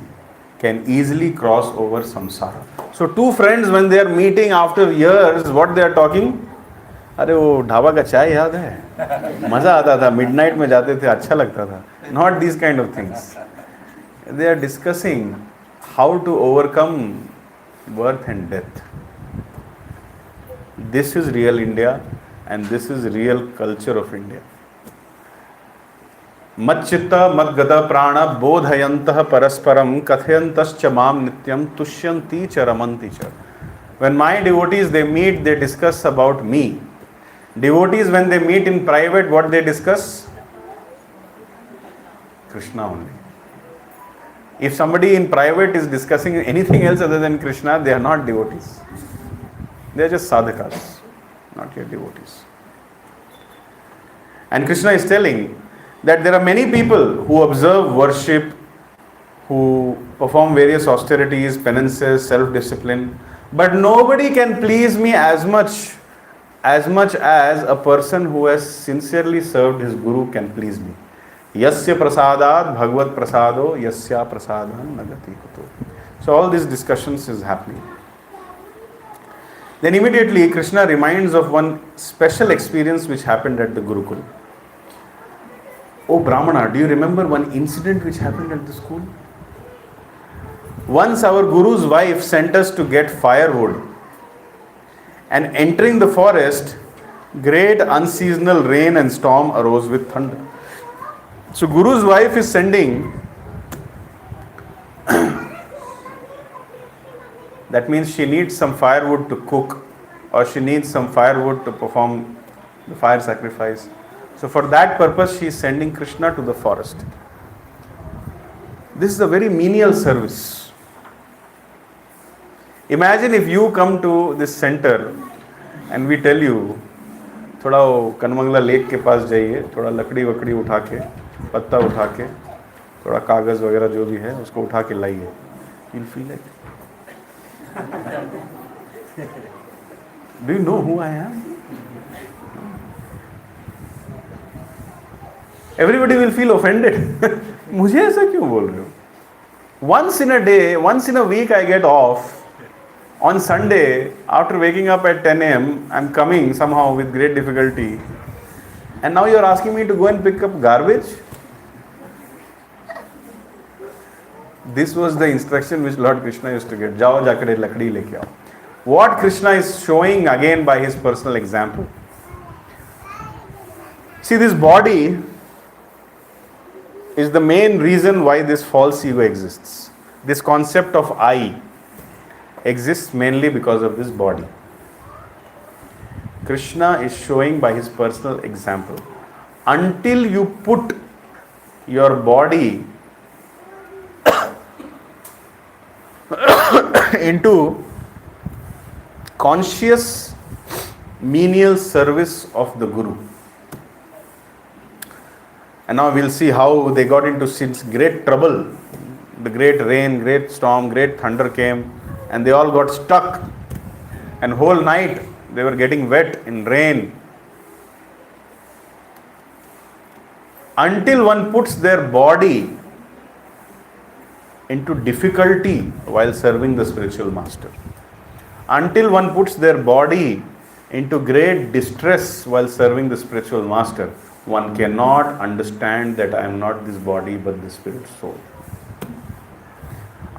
can easily cross over samsara. So two friends, when they are meeting after years, what they are talking? अरे वो ढाबा का चाय याद है, मजा आता था, midnight में जाते थे, अच्छा लगता था. Not these kind of things. They are discussing how to overcome birth and death. This is real India and this is real culture of India. Macchitta madgata prana bodhayantah parasparam kathayantascha mam nityam tushyanti cha ramanti cha. When my devotees, they meet, they discuss about me. Devotees, when they meet in private, what they discuss? Krishna only. If somebody in private is discussing anything else other than Krishna, they are not devotees. They are just sadhakas, not yet devotees. And Krishna is telling that there are many people who observe worship, who perform various austerities, penances, self-discipline, but nobody can please me as much as a person who has sincerely served his guru can please me. Yasya prasadat bhagavad prasado yasya prasadan nagati kuto. So all these discussions is happening. Then immediately Krishna reminds of one special experience which happened at the Gurukul. Oh Brahmana, do you remember one incident which happened at the school? Once our Guru's wife sent us to get firewood, and entering the forest, great unseasonal rain and storm arose with thunder. So Guru's wife is sending, that means she needs some firewood to cook, or she needs some firewood to perform the fire sacrifice. So for that purpose she is sending Krishna to the forest. This is a very menial service. Imagine if you come to this center and we tell you, थोड़ा वो Kanamangala lake के पास जाइए, थोड़ा लकड़ी वकड़ी उठा के, पत्ता उठा के, थोड़ा कागज़ वगैरह जो भी है उसको उठा के लाइए. You'll feel like, do you know who I am? Everybody will feel offended. मुझे ऐसा क्यों बोल रहे हो? Once in a day, once in a week I get off. On Sunday, after waking up at 10 a.m., I'm coming somehow with great difficulty. And now you're asking me to go and pick up garbage? This was the instruction which Lord Krishna used to get. Jao jakade lakdi leke aao. What Krishna is showing again by his personal example. See, this body is the main reason why this false ego exists. This concept of I exists mainly because of this body. Krishna is showing by his personal example, until you put your body into conscious menial service of the Guru. And now we'll see how they got into great trouble. The great rain, great storm, great thunder came, and they all got stuck. And whole night they were getting wet in rain. Until one puts their body into difficulty while serving the spiritual master. Until one puts their body into great distress while serving the spiritual master, one cannot understand that I am not this body but the spirit soul.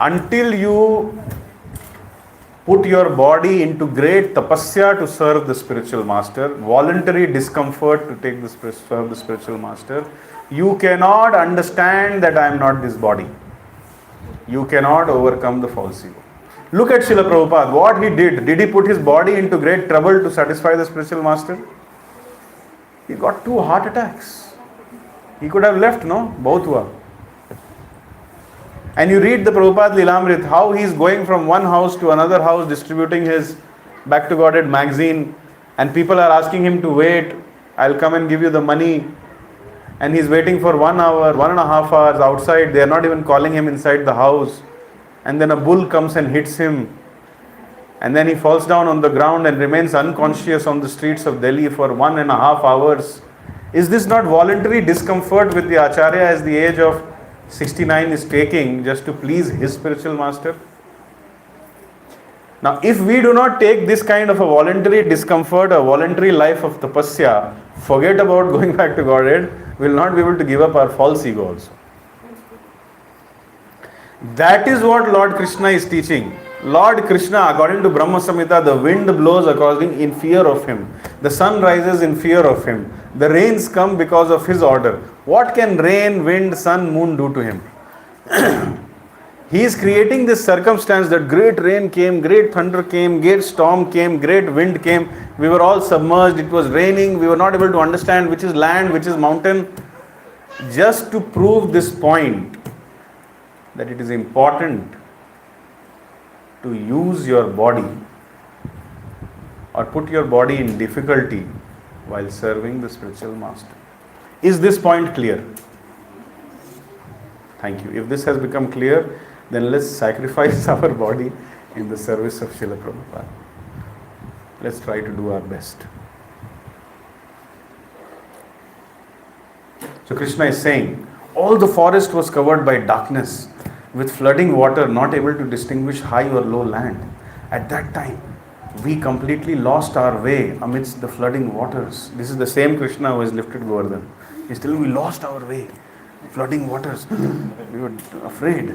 Until you put your body into great tapasya to serve the spiritual master, voluntary discomfort to serve the spiritual master, you cannot understand that I am not this body. You cannot overcome the false ego. Look at Srila Prabhupada, what he did. Did he put his body into great trouble to satisfy the spiritual master? He got 2 heart attacks. He could have left, no? Both were. And you read the Prabhupada Lilamrit, how he is going from one house to another house distributing his Back to Godhead magazine, and people are asking him to wait, I'll come and give you the money. And he's waiting for 1 hour, 1.5 hours outside. They are not even calling him inside the house. And then a bull comes and hits him. And then he falls down on the ground and remains unconscious on the streets of Delhi for 1.5 hours. Is this not voluntary discomfort with the Acharya as the age of 69 is taking just to please his spiritual master? Now, if we do not take this kind of a voluntary discomfort, a voluntary life of tapasya, forget about going back to Godhead, we will not be able to give up our false ego also. That is what Lord Krishna is teaching. Lord Krishna, according to Brahma Samhita, the wind blows according in fear of him. The sun rises in fear of him. The rains come because of his order. What can rain, wind, sun, moon do to him? He is creating this circumstance that great rain came, great thunder came, great storm came, great wind came. We were all submerged. It was raining. We were not able to understand which is land, which is mountain. Just to prove this point, that it is important to use your body or put your body in difficulty while serving the spiritual master. Is this point clear? Thank you. If this has become clear, then let's sacrifice our body in the service of Srila Prabhupada. Let's try to do our best. So Krishna is saying, all the forest was covered by darkness, with flooding water, not able to distinguish high or low land. At that time, we completely lost our way amidst the flooding waters. This is the same Krishna who has lifted Govardhan. He's telling, we lost our way. Flooding waters. We were afraid.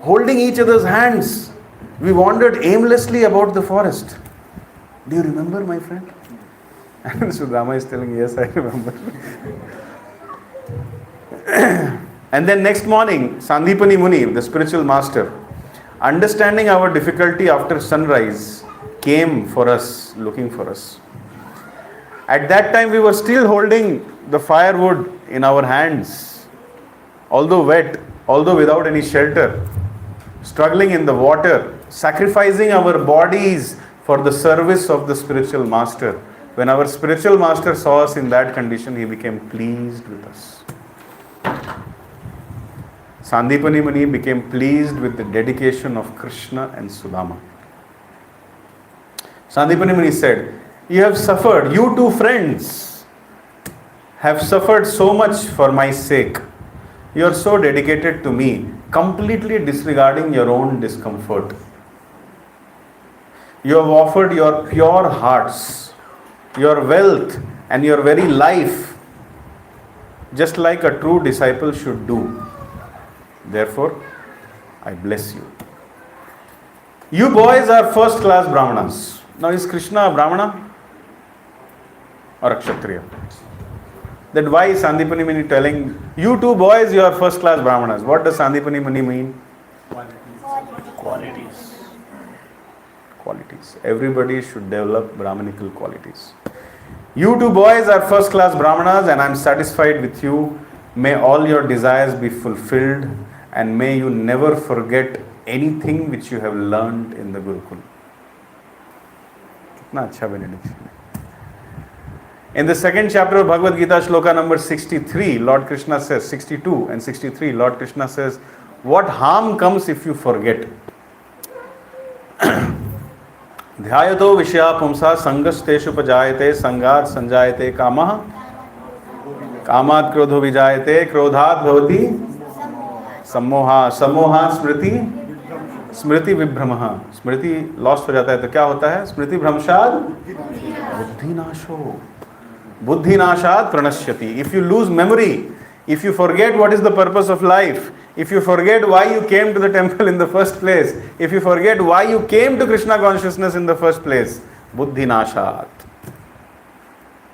Holding each other's hands, we wandered aimlessly about the forest. Do you remember, my friend? And Sudama is telling, yes, I remember. And then next morning, Sandipani Muni, the spiritual master, understanding our difficulty after sunrise, came for us, looking for us. At that time, we were still holding the firewood in our hands, although wet, although without any shelter, struggling in the water, sacrificing our bodies for the service of the spiritual master. When our spiritual master saw us in that condition, he became pleased with us. Sandipani Muni became pleased with the dedication of Krishna and Sudama. Sandipani Muni said, you have suffered, you two friends have suffered so much for my sake. You are so dedicated to me, completely disregarding your own discomfort. You have offered your pure hearts, your wealth, and your very life, just like a true disciple should do. Therefore, I bless you. You boys are first class Brahmanas. Now, is Krishna a Brahmana or a Kshatriya? Then why is Sandipani Muni telling, you two boys, you are first class Brahmanas? What does Sandipani Muni mean? Qualities. Qualities. Everybody should develop Brahmanical qualities. You two boys are first class Brahmanas and I am satisfied with you. May all your desires be fulfilled and may you never forget anything which you have learned in the Gurukul. Kitna acha benediction. In the second chapter of Bhagavad Gita, shloka number 63, Lord Krishna says, 62 and 63, Lord Krishna says, what harm comes if you forget? Dhyayato vishya pumsa sangasteshu pajayate sangar sanjayate kamah kamat krodho vijayate krodhat bhavati sammoha sammoha smriti smriti vibhramaha. Smriti lost हो जाता है तो क्या होता है? स्मृति भ्रंशाद बुद्धि नाशो. Buddhi nashad pranashyati. If you lose memory, if you forget what is the purpose of life, if you forget why you came to the temple in the first place, if you forget why you came to Krishna consciousness in the first place, buddhi nashad,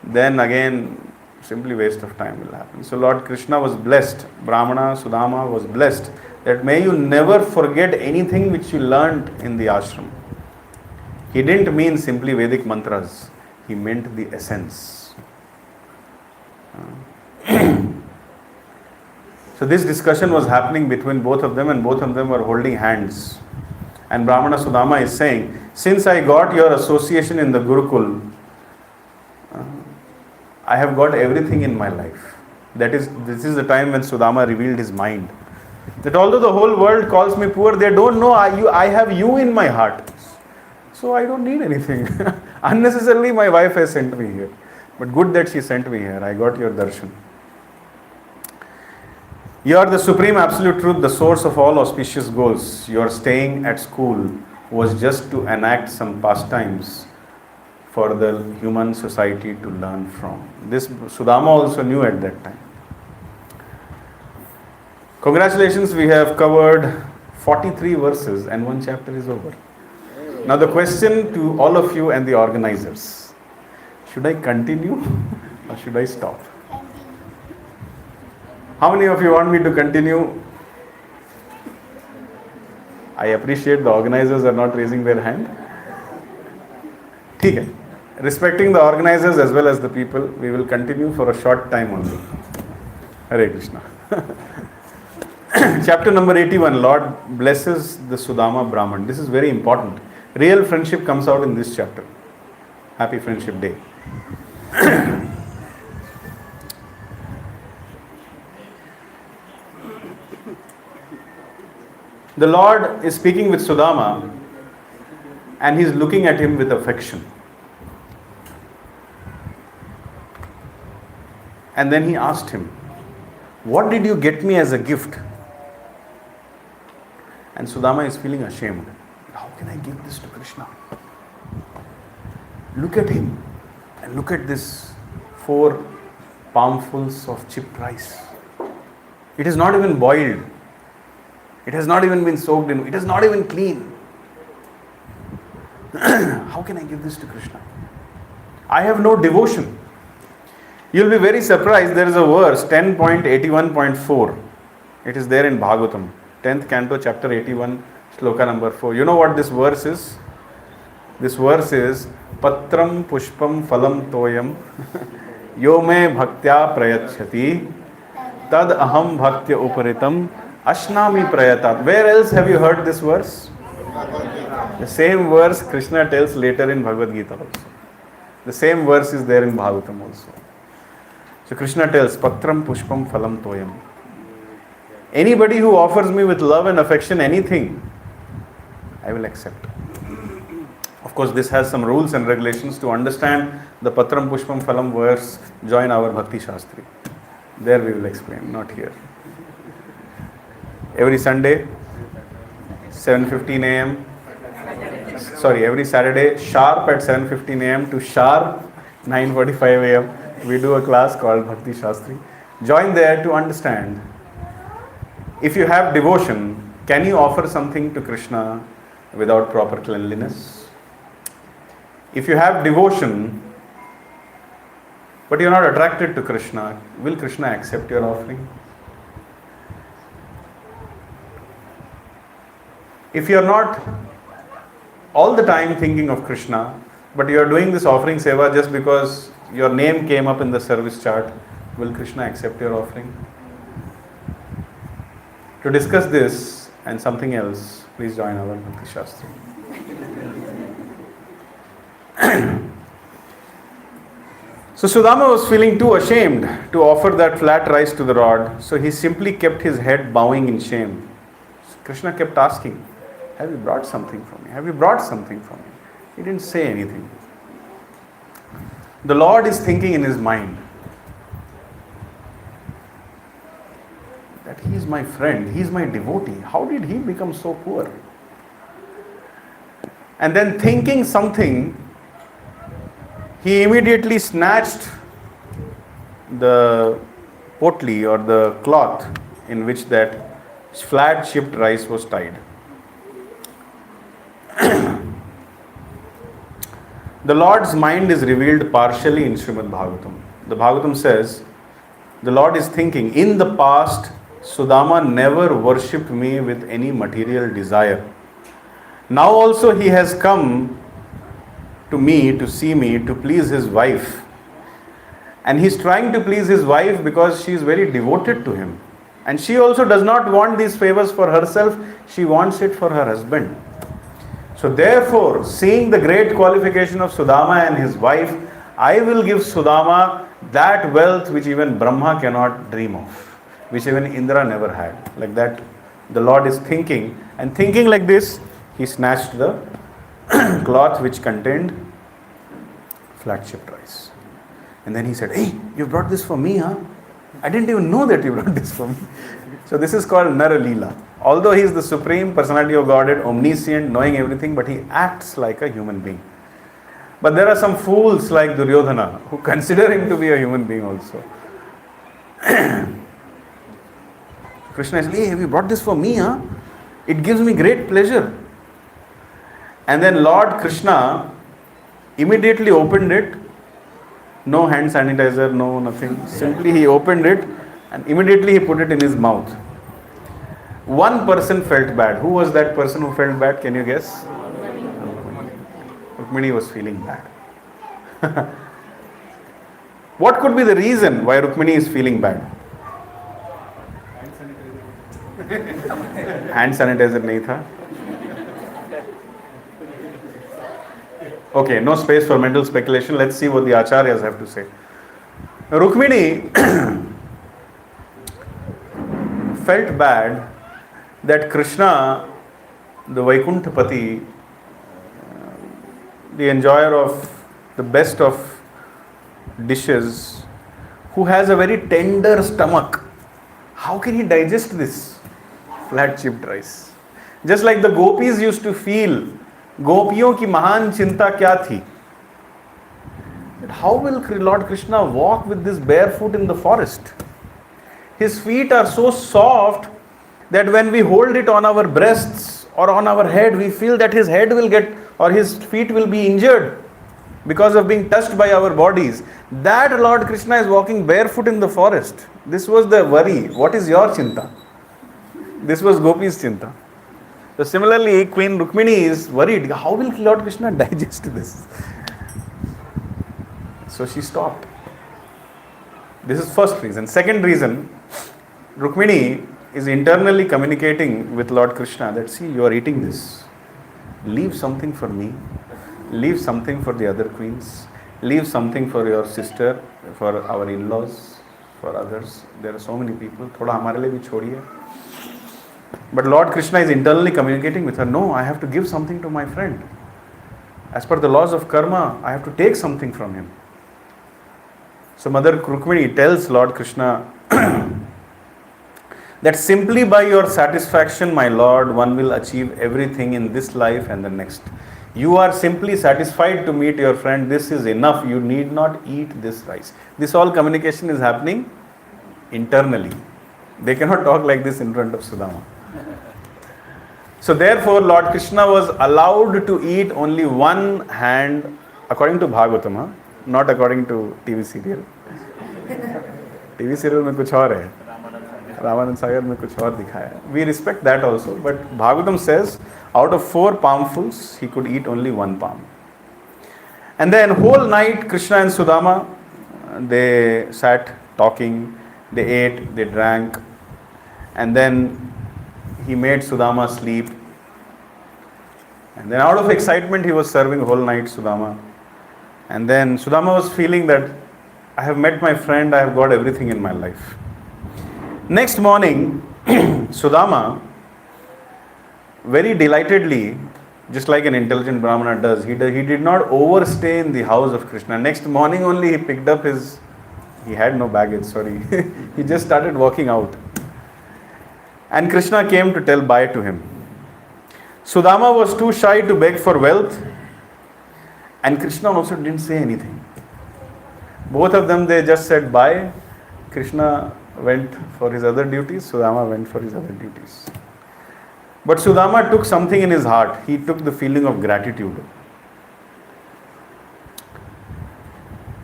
then again simply waste of time will happen. So Lord Krishna was blessed, Brahmana Sudama was blessed, that may you never forget anything which you learned in the ashram. He didn't mean simply Vedic mantras, he meant the essence. So this discussion was happening between both of them and both of them were holding hands. And Brahmana Sudama is saying, since I got your association in the Gurukul, I have got everything in my life. This is the time when Sudama revealed his mind. That although the whole world calls me poor, they don't know I have you in my heart. So I don't need anything. Unnecessarily my wife has sent me here. But good that she sent me here. I got your darshan. You are the supreme absolute truth, the source of all auspicious goals. Your staying at school was just to enact some pastimes for the human society to learn from. This Sudama also knew at that time. Congratulations, we have covered 43 verses and one chapter is over. Now the question to all of you and the organizers. Should I continue or should I stop? How many of you want me to continue? I appreciate the organizers are not raising their hand. ठीक है. Respecting the organizers as well as the people, we will continue for a short time only. Hare Krishna. Chapter number 81, Lord blesses the Sudama Brahman. This is very important. Real friendship comes out in this chapter. Happy Friendship Day. The Lord is speaking with Sudama and he is looking at him with affection. And then he asked him, what did you get me as a gift? And Sudama is feeling ashamed. How can I give this to Krishna? Look at him and look at this 4 palmfuls of chipped rice. It is not even boiled. It has not even been soaked in. It is not even clean. How can I give this to Krishna? I have no devotion. You'll be very surprised. There is a verse, 10.81.4. It is there in Bhagavatam, 10th canto, chapter 81, sloka number 4. You know what this verse is? This verse is Patram Pushpam Phalam Toyam Yo me bhaktya prayachati Tad aham bhaktya uparitam Ashnami prayatat. Where else have you heard this verse? The same verse Krishna tells later in Bhagavad Gita also. The same verse is there in Bhagavatam also. So Krishna tells Patram Pushpam Phalam Toyam. Anybody who offers me with love and affection anything, I will accept. Of course, this has some rules and regulations. To understand the Patram Pushpam Phalam verse, join our Bhakti Shastri. There we will explain, not here. Every Sunday, 7:15 a.m. Every Saturday, sharp at 7:15 a.m. to sharp 9:45 a.m. we do a class called Bhakti Shastri. Join there to understand. If you have devotion, can you offer something to Krishna without proper cleanliness? If you have devotion, but you are not attracted to Krishna, will Krishna accept your offering? If you are not all the time thinking of Krishna, but you are doing this offering seva just because your name came up in the service chart, will Krishna accept your offering? To discuss this and something else, please join our Bhakti Shastri. So Sudama was feeling too ashamed to offer that flat rice to the Lord, so he simply kept his head bowing in shame. Krishna kept asking, have you brought something for me? Have you brought something for me? He didn't say anything. The Lord is thinking in his mind that he is my friend, he is my devotee. How did he become so poor? And then thinking something, he immediately snatched the potli or the cloth in which that flat chipped rice was tied. The Lord's mind is revealed partially in Srimad Bhagavatam. The Bhagavatam says, the Lord is thinking, in the past, Sudama never worshipped me with any material desire. Now also he has come to me, to see me, to please his wife. And he's trying to please his wife because she is very devoted to him. And she also does not want these favors for herself, she wants it for her husband. So therefore, seeing the great qualification of Sudama and his wife, I will give Sudama that wealth which even Brahma cannot dream of, which even Indra never had. Like that, the Lord is thinking, and thinking like this, he snatched the cloth which contained flat chipped rice. And then he said, hey, you brought this for me, huh? I didn't even know that you brought this for me. So this is called Nara Leela. Although he is the supreme personality of Godhead, omniscient, knowing everything, but he acts like a human being. But there are some fools like Duryodhana who consider him to be a human being also. Krishna says, hey, have you brought this for me, huh? It gives me great pleasure. And then Lord Krishna immediately opened it. No hand sanitizer, no nothing. Simply he opened it and immediately he put it in his mouth. One person felt bad. Who was that person who felt bad? Can you guess? Rukmini was feeling bad. What could be the reason why Rukmini is feeling bad? Hand sanitizer nahi tha. Okay, no space for mental speculation. Let's see what the acharyas have to say. Rukmini felt bad that Krishna, the Vaikuntapati, the enjoyer of the best of dishes, who has a very tender stomach, how can he digest this flat chipped rice? Just like the gopis used to feel, गोपियों की महान चिंता क्या थी? that how will Lord Krishna walk with this barefoot in the forest? His feet are so soft that when we hold it on our breasts or on our head, we feel that his head will get or his feet will be injured because of being touched by our bodies. That Lord Krishna is walking barefoot in the forest. This was the worry. What is your chinta? This was Gopi's chinta. So similarly, Queen Rukmini is worried. How will Lord Krishna digest this? So she stopped. This is first reason. Second reason, Rukmini is internally communicating with Lord Krishna that, see, you are eating this. Leave something for me. Leave something for the other queens. Leave something for your sister, for our in-laws, for others. There are so many people. Thoda hamare liye bhi chhodiye. But Lord Krishna is internally communicating with her. No, I have to give something to my friend. As per the laws of karma, I have to take something from him. So Mother Rukmini tells Lord Krishna that simply by your satisfaction, my Lord, one will achieve everything in this life and the next. You are simply satisfied to meet your friend. This is enough. You need not eat this rice. This all communication is happening internally. They cannot talk like this in front of Sudama. So therefore, Lord Krishna was allowed to eat only one hand, according to Bhagavatam, not according to TV serial. TV serial में कुछ और है, रामानंद सागर में कुछ और दिखाया है. We respect that also, but Bhagavatam says out of 4 palmfuls, he could eat only 1 palm. And then whole night, Krishna and Sudama, they sat talking, they ate, they drank, and then he made Sudama sleep. And then out of excitement, he was serving whole night Sudama. And then Sudama was feeling that I have met my friend, I have got everything in my life. Next morning, Sudama, very delightedly, just like an intelligent Brahmana does, he did not overstay in the house of Krishna. Next morning only he picked up he had no baggage, sorry. He just started walking out. And Krishna came to tell bye to him. Sudama was too shy to beg for wealth, and Krishna also didn't say anything. Both of them, they just said bye. Krishna went for his other duties, Sudama went for his other duties. But Sudama took something in his heart. He took the feeling of gratitude.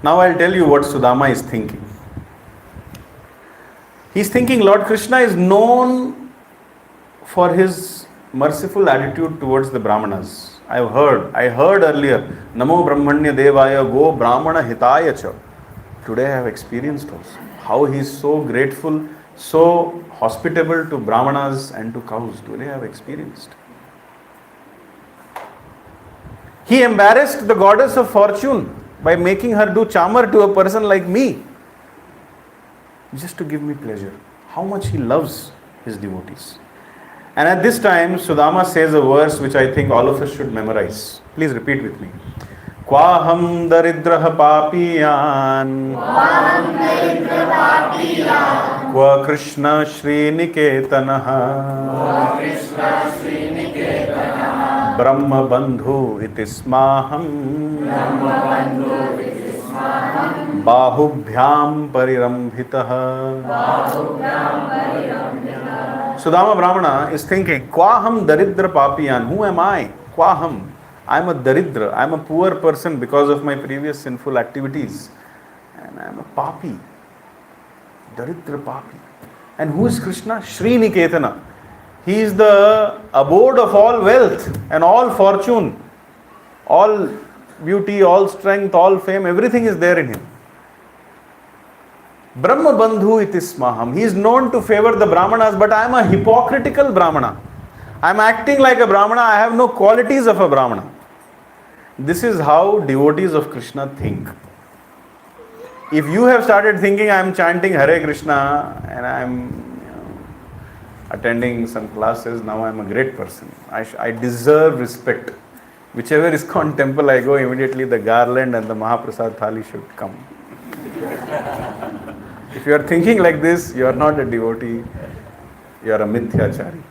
Now I'll tell you what Sudama is thinking. He's thinking Lord Krishna is known for his merciful attitude towards the Brahmanas. I heard earlier, Namo Brahmanya Devaya Go Brahmana Hitaya Cha. Today I have experienced also how he is so grateful, so hospitable to Brahmanas and to cows. Today I have experienced. He embarrassed the goddess of fortune by making her do chamar to a person like me, just to give me pleasure. How much he loves his devotees. And at this time, Sudama says a verse which I think all of us should memorize. Please repeat with me. Kwaham daridraha papiyan Kwa Krishna Shri Niketanaha Brahma Bandhu Itismaham Bahubhyam Parirambhitaha. Sudama Brahmana is thinking, Kwaham daridra papiyan. Who am I? Kwaham. I am a daridra. I am a poor person because of my previous sinful activities. And I am a papi. Daridra papi. And who is Krishna? Shri Niketana. He is the abode of all wealth and all fortune. All beauty, all strength, all fame, everything is there in him. Brahma Bandhu Itismaham. He is known to favor the Brahmanas, but I am a hypocritical Brahmana. I am acting like a Brahmana. I have no qualities of a Brahmana. This is how devotees of Krishna think. If you have started thinking I am chanting Hare Krishna and I am attending some classes, now I am a great person. I deserve respect. Whichever ISKCON temple I go, immediately the garland and the Mahaprasad thali should come. If you are thinking like this, you are not a devotee, you are a mithyachari.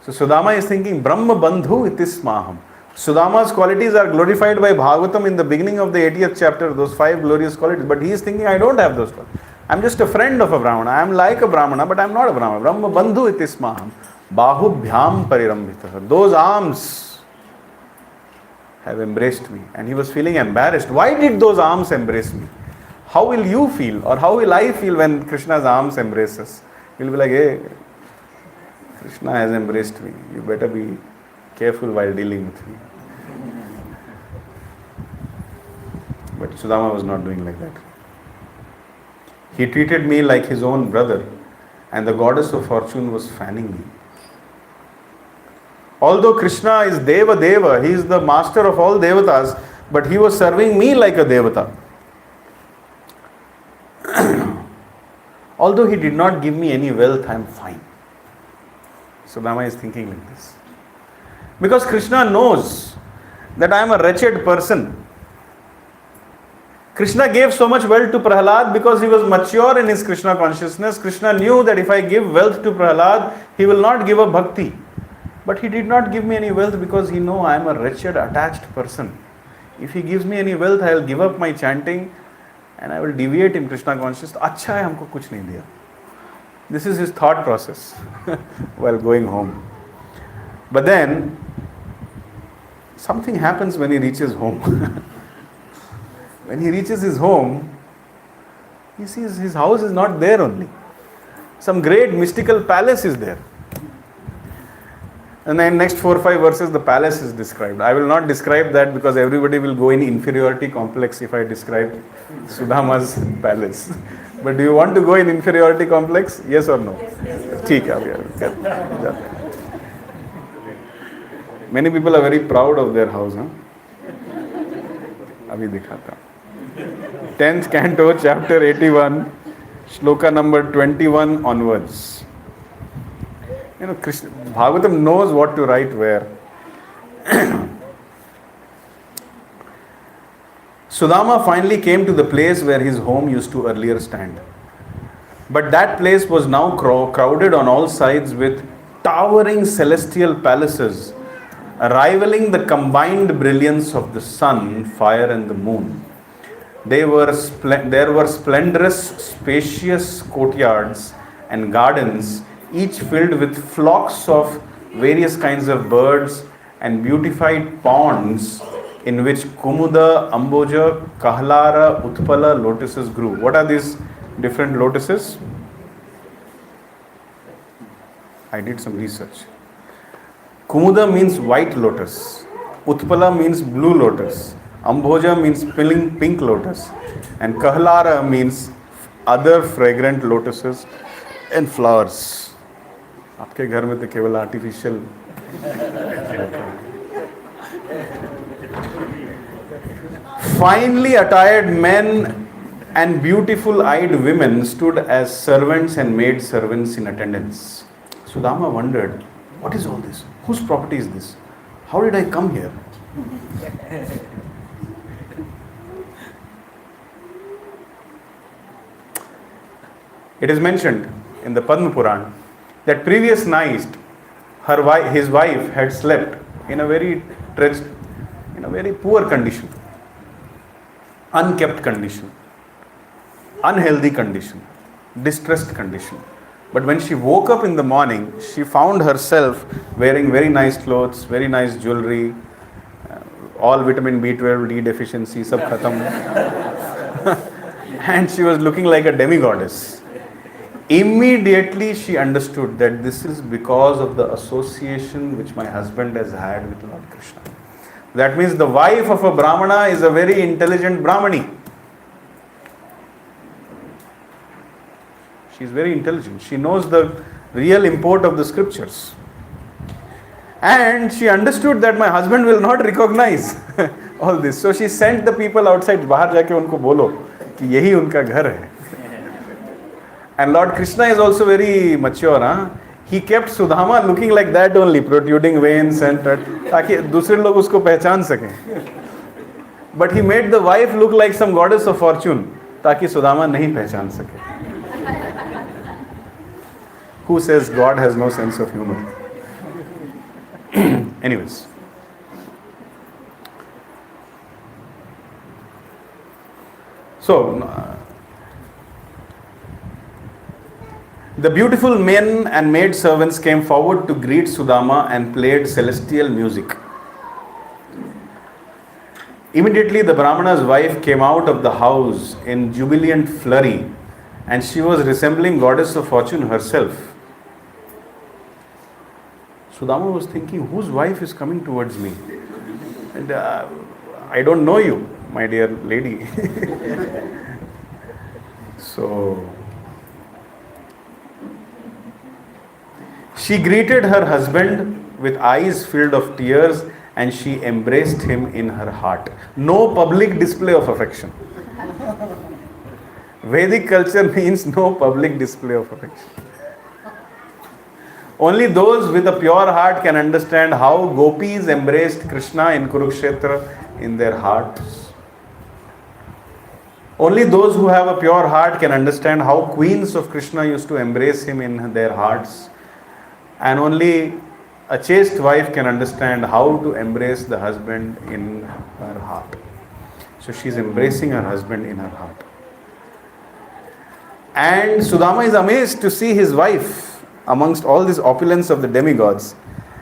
So Sudama is thinking, Brahma Bandhu Itismaham. Sudama's qualities are glorified by Bhagavatam in the beginning of the 80th chapter, those 5 glorious qualities. But he is thinking, I don't have those qualities. I'm just a friend of a Brahmana. I'm like a Brahmana, but I'm not a Brahmana. Brahma Bandhu itismaham. Bahubhyam parirambhitah. Those arms have embraced me. And he was feeling embarrassed. Why did those arms embrace me? How will you feel, or how will I feel when Krishna's arms embrace us? You'll be like, hey, Krishna has embraced me. You better be careful while dealing with me. But Sudama was not doing like that. He treated me like his own brother, and the goddess of fortune was fanning me. Although Krishna is Deva Deva, he is the master of all devatas, but he was serving me like a devata. Although he did not give me any wealth, I am fine. Sudama is thinking like this. Because Krishna knows that I am a wretched person. Krishna gave so much wealth to Prahlad because he was mature in his Krishna consciousness. Krishna knew that if I give wealth to Prahlad, he will not give up bhakti. But he did not give me any wealth because he knows I am a wretched, attached person. If he gives me any wealth, I will give up my chanting and I will deviate in Krishna consciousness. अच्छा है हमको कुछ नहीं दिया. This is his thought process while going home. But then something happens when he reaches home. When he reaches his home, he sees his house is not there only. Some great mystical palace is there. And then next 4 or 5 verses the palace is described. I will not describe that because everybody will go in inferiority complex if I describe Sudama's palace. But do you want to go in inferiority complex? Yes or no? ठीक है. Many people are very proud of their house. अभी दिखाता हूँ. 10th canto, chapter 81, shloka number 21 onwards. You know, Krishna, Bhagavatam knows what to write where. Sudama finally came to the place where his home used to earlier stand. But that place was now crowded on all sides with towering celestial palaces, rivaling the combined brilliance of the sun, fire and the moon. There were splendorous, spacious courtyards and gardens, each filled with flocks of various kinds of birds and beautified ponds in which Kumuda, Amboja, Kahlara, Utpala lotuses grew. What are these different lotuses? I did some research. Kumuda means white lotus. Utpala means blue lotus. Amboja means pink lotus. And Kahlara means other fragrant lotuses and flowers. आपके घर में तो केवल artificial. Finely attired men and beautiful-eyed women stood as servants and maid servants in attendance. Sudama wondered, what is all this? Whose property is this? How did I come here? It is mentioned in the Padma Puran that previous night his wife had slept in a very poor condition, unkept condition, unhealthy condition, distressed condition. But when she woke up in the morning, she found herself wearing very nice clothes, very nice jewelry, all vitamin B12, D deficiency, sab khatam. And she was looking like a demigoddess. Immediately she understood that this is because of the association which my husband has had with Lord Krishna. That means the wife of a Brahmana is a very intelligent Brahmani. She is very intelligent. She knows the real import of the scriptures. And she understood that my husband will not recognize all this. So she sent the people outside, बाहर जाके उनको बोलो कि यही उनका घर है. And Lord Krishna is also very mature. He kept Sudama looking like that only, protruding veins and ताकि दूसरे लोग उसको पहचान सकें. But he made the wife look like some goddess of fortune ताकि Sudama नहीं पहचान सके. Who says God has no sense of humor? Anyways, So, the beautiful men and maid servants came forward to greet Sudama and played celestial music. Immediately, the Brahmana's wife came out of the house in jubilant flurry, and she was resembling goddess of fortune herself. Sudama was thinking, whose wife is coming towards me? And I don't know you, my dear lady. So, she greeted her husband with eyes filled of tears, and she embraced him in her heart. No public display of affection. Vedic culture means no public display of affection. Only those with a pure heart can understand how gopis embraced Krishna in Kurukshetra in their hearts. Only those who have a pure heart can understand how queens of Krishna used to embrace him in their hearts. And only a chaste wife can understand how to embrace the husband in her heart. So she is embracing her husband in her heart. And Sudama is amazed to see his wife amongst all this opulence of the demigods.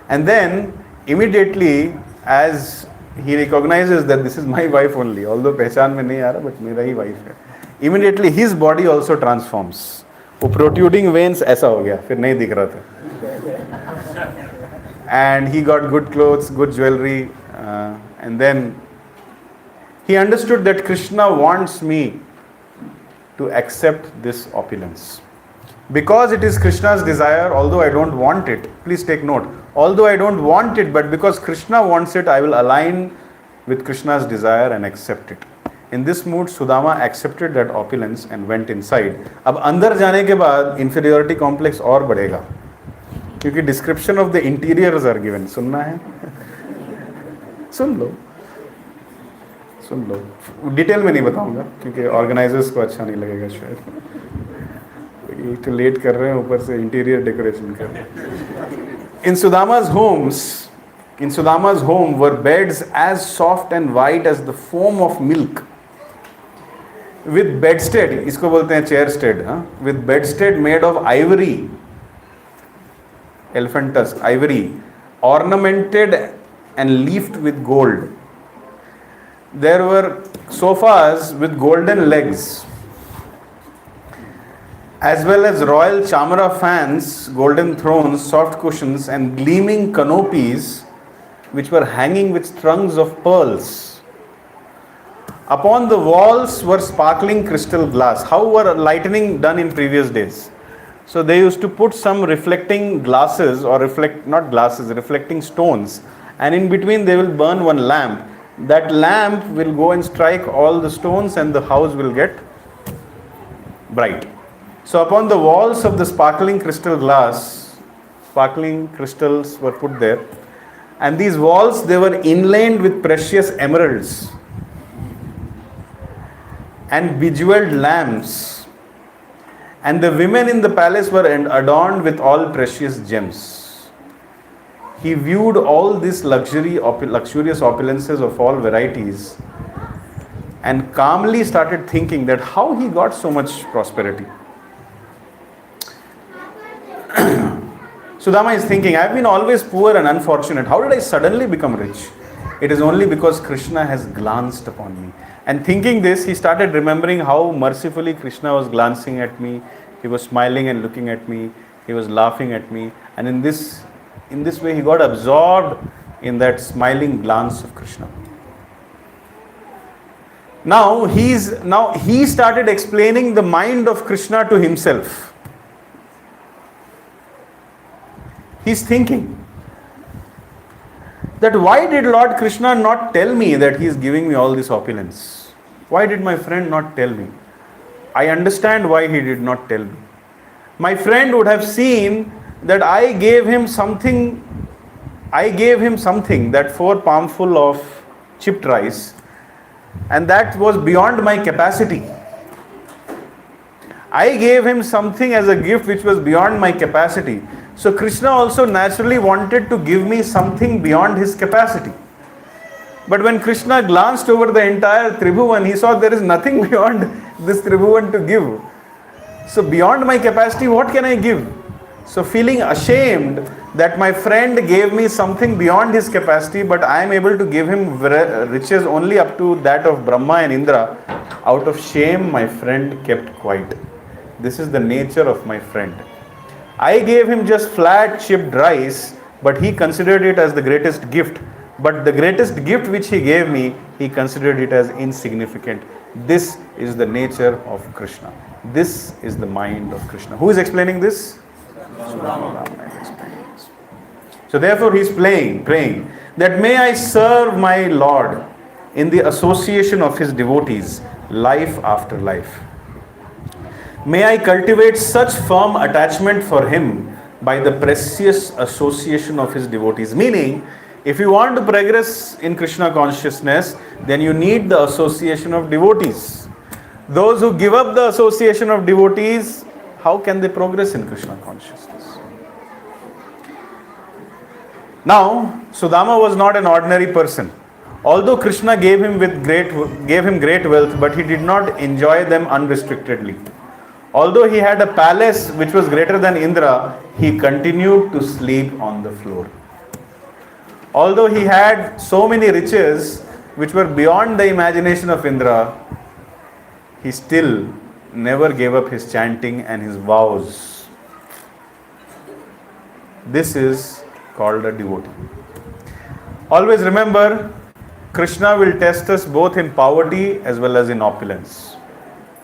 And then immediately, as he recognizes that this is my wife only, although पहचान में नहीं आ रहा, but मेरा ही wife है. Immediately his body also transforms. वो protruding veins ऐसा हो गया, फिर नहीं दिख रहा था. And he got good clothes, good jewelry, and then he understood that Krishna wants me to accept this opulence. Because it is Krishna's desire, although I don't want it, please take note, although I don't want it, but because Krishna wants it, I will align with Krishna's desire and accept it. In this mood, Sudama accepted that opulence and went inside. अब अंदर जाने के बाद inferiority complex और बढ़ेगा, क्योंकि description of the interiors are given. सुनना है? सुन लो डिटेल में नहीं बताऊंगा क्योंकि ऑर्गेनाइजर्स को अच्छा नहीं लगेगा शायद. एक तो लेट कर रहे हैं, ऊपर से इंटीरियर डेकोरेशन कर रहे हैं. In Sudama's home were beds as soft and white as the foam of milk, with bedstead, इसको बोलते हैं chair stead, with bedstead made of ivory, elephant tusk, ivory, ornamented and leafed with gold. There were sofas with golden legs, as well as royal chamara fans, golden thrones, soft cushions, and gleaming canopies, which were hanging with strings of pearls. Upon the walls were sparkling crystal glass. How were lightning done in previous days? So they used to put some reflecting glasses, or reflecting stones, and in between they will burn one lamp. That lamp will go and strike all the stones and the house will get bright. So upon the walls of the sparkling crystal glass, sparkling crystals were put there, and these walls, they were inlaid with precious emeralds and bejeweled lamps, and the women in the palace were adorned with all precious gems. He viewed all these luxurious opulences of all varieties and calmly started thinking that how he got so much prosperity. Sudama is thinking, I have been always poor and unfortunate. How did I suddenly become rich? It is only because Krishna has glanced upon me. And thinking this, he started remembering how mercifully Krishna was glancing at me. He was smiling and looking at me. He was laughing at me. And in this way, he got absorbed in that smiling glance of Krishna. Now he started explaining the mind of Krishna to himself. He's thinking that why did Lord Krishna not tell me that he is giving me all this opulence? Why did my friend not tell me? I understand why he did not tell me. My friend would have seen that I gave him something, that 4 palmful of chipped rice, and that was beyond my capacity. I gave him something as a gift which was beyond my capacity. So Krishna also naturally wanted to give me something beyond his capacity. But when Krishna glanced over the entire Tribhuvan, he saw there is nothing beyond this Tribhuvan to give. So beyond my capacity, what can I give? So feeling ashamed that my friend gave me something beyond his capacity, but I am able to give him riches only up to that of Brahma and Indra, out of shame my friend kept quiet. This is the nature of my friend. I gave him just flat chipped rice, but he considered it as the greatest gift. But the greatest gift which he gave me, he considered it as insignificant. This is the nature of Krishna. This is the mind of Krishna. Who is explaining this? Sudama is explaining this. So therefore he is praying that may I serve my Lord in the association of his devotees, life after life. May I cultivate such firm attachment for him by the precious association of his devotees. Meaning, if you want to progress in Krishna consciousness, then you need the association of devotees. Those who give up the association of devotees, how can they progress in Krishna consciousness? Now, Sudama was not an ordinary person. Although Krishna gave him great wealth, but he did not enjoy them unrestrictedly. Although he had a palace which was greater than Indra, he continued to sleep on the floor. Although he had so many riches which were beyond the imagination of Indra, he still never gave up his chanting and his vows. This is called a devotee. Always remember, Krishna will test us both in poverty as well as in opulence.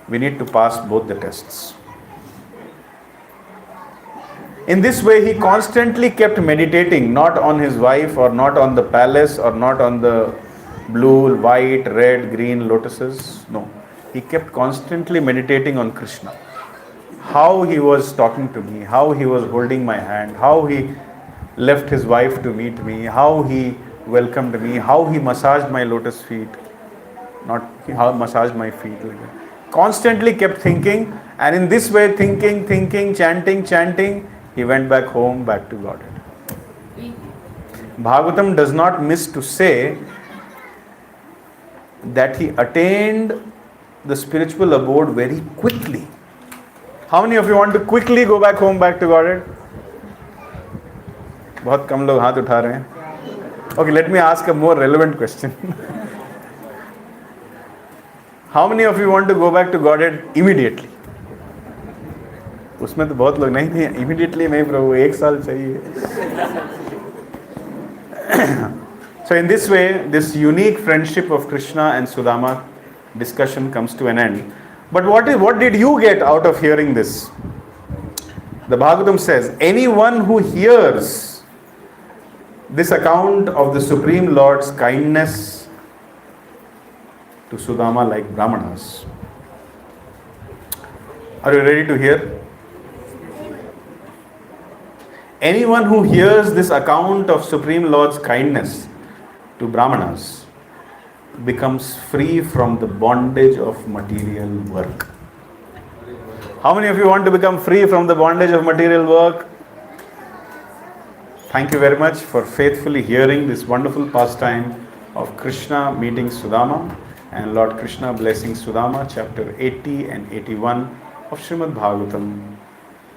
We need to pass both the tests. In this way, he constantly kept meditating, not on his wife or not on the palace or not on the blue, white, red, green lotuses. No. He kept constantly meditating on Krishna. How he was talking to me, how he was holding my hand, how he left his wife to meet me, how he welcomed me, how he massaged my lotus feet, not how massaged my feet. Constantly kept thinking, and in this way, thinking, chanting, he went back home, back to Godhead. Bhagavatam does not miss to say that he attained the spiritual abode very quickly. How many of you want to quickly go back home, back to Godhead? बहुत कम लोग हाथ उठा रहे हैं. Okay, let me ask a more relevant question. How many of you want to go back to Godhead immediately? उसमें तो बहुत लोग नहीं थे. Immediately नहीं प्रभु, 1 साल चाहिए. So in this way, this unique friendship of Krishna and Sudama discussion comes to an end. But what did you get out of hearing this? The Bhagavatam says, anyone who hears this account of the Supreme Lord's kindness to Sudama like Brahmanas. Are you ready to hear? Anyone who hears this account of Supreme Lord's kindness to Brahmanas becomes free from the bondage of material work. How many of you want to become free from the bondage of material work? Thank you very much for faithfully hearing this wonderful pastime of Krishna meeting Sudama and Lord Krishna blessing Sudama, chapter 80 and 81 of Srimad Bhagavatam,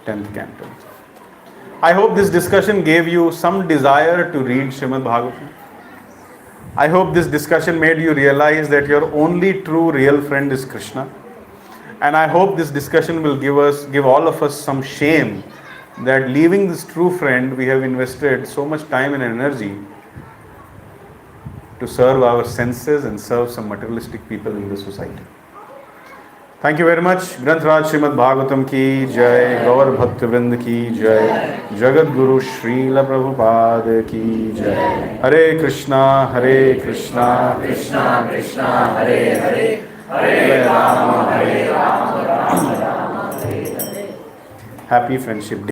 10th canto. I hope this discussion gave you some desire to read Srimad Bhagavatam. I hope this discussion made you realize that your only true real friend is Krishna. And I hope this discussion will give all of us some shame that leaving this true friend, we have invested so much time and energy to serve our senses and serve some materialistic people in the society. Thank you very much. Granth-raj Srimad Bhagavatam ki jai, Gaur Bhakta Vrind ki jai, Jagat Guru Srila Prabhupada ki jai. Hare Krishna, Krishna Krishna, Hare Hare, Hare Rama, Rama Rama, Hare Hare. Happy Friendship Day.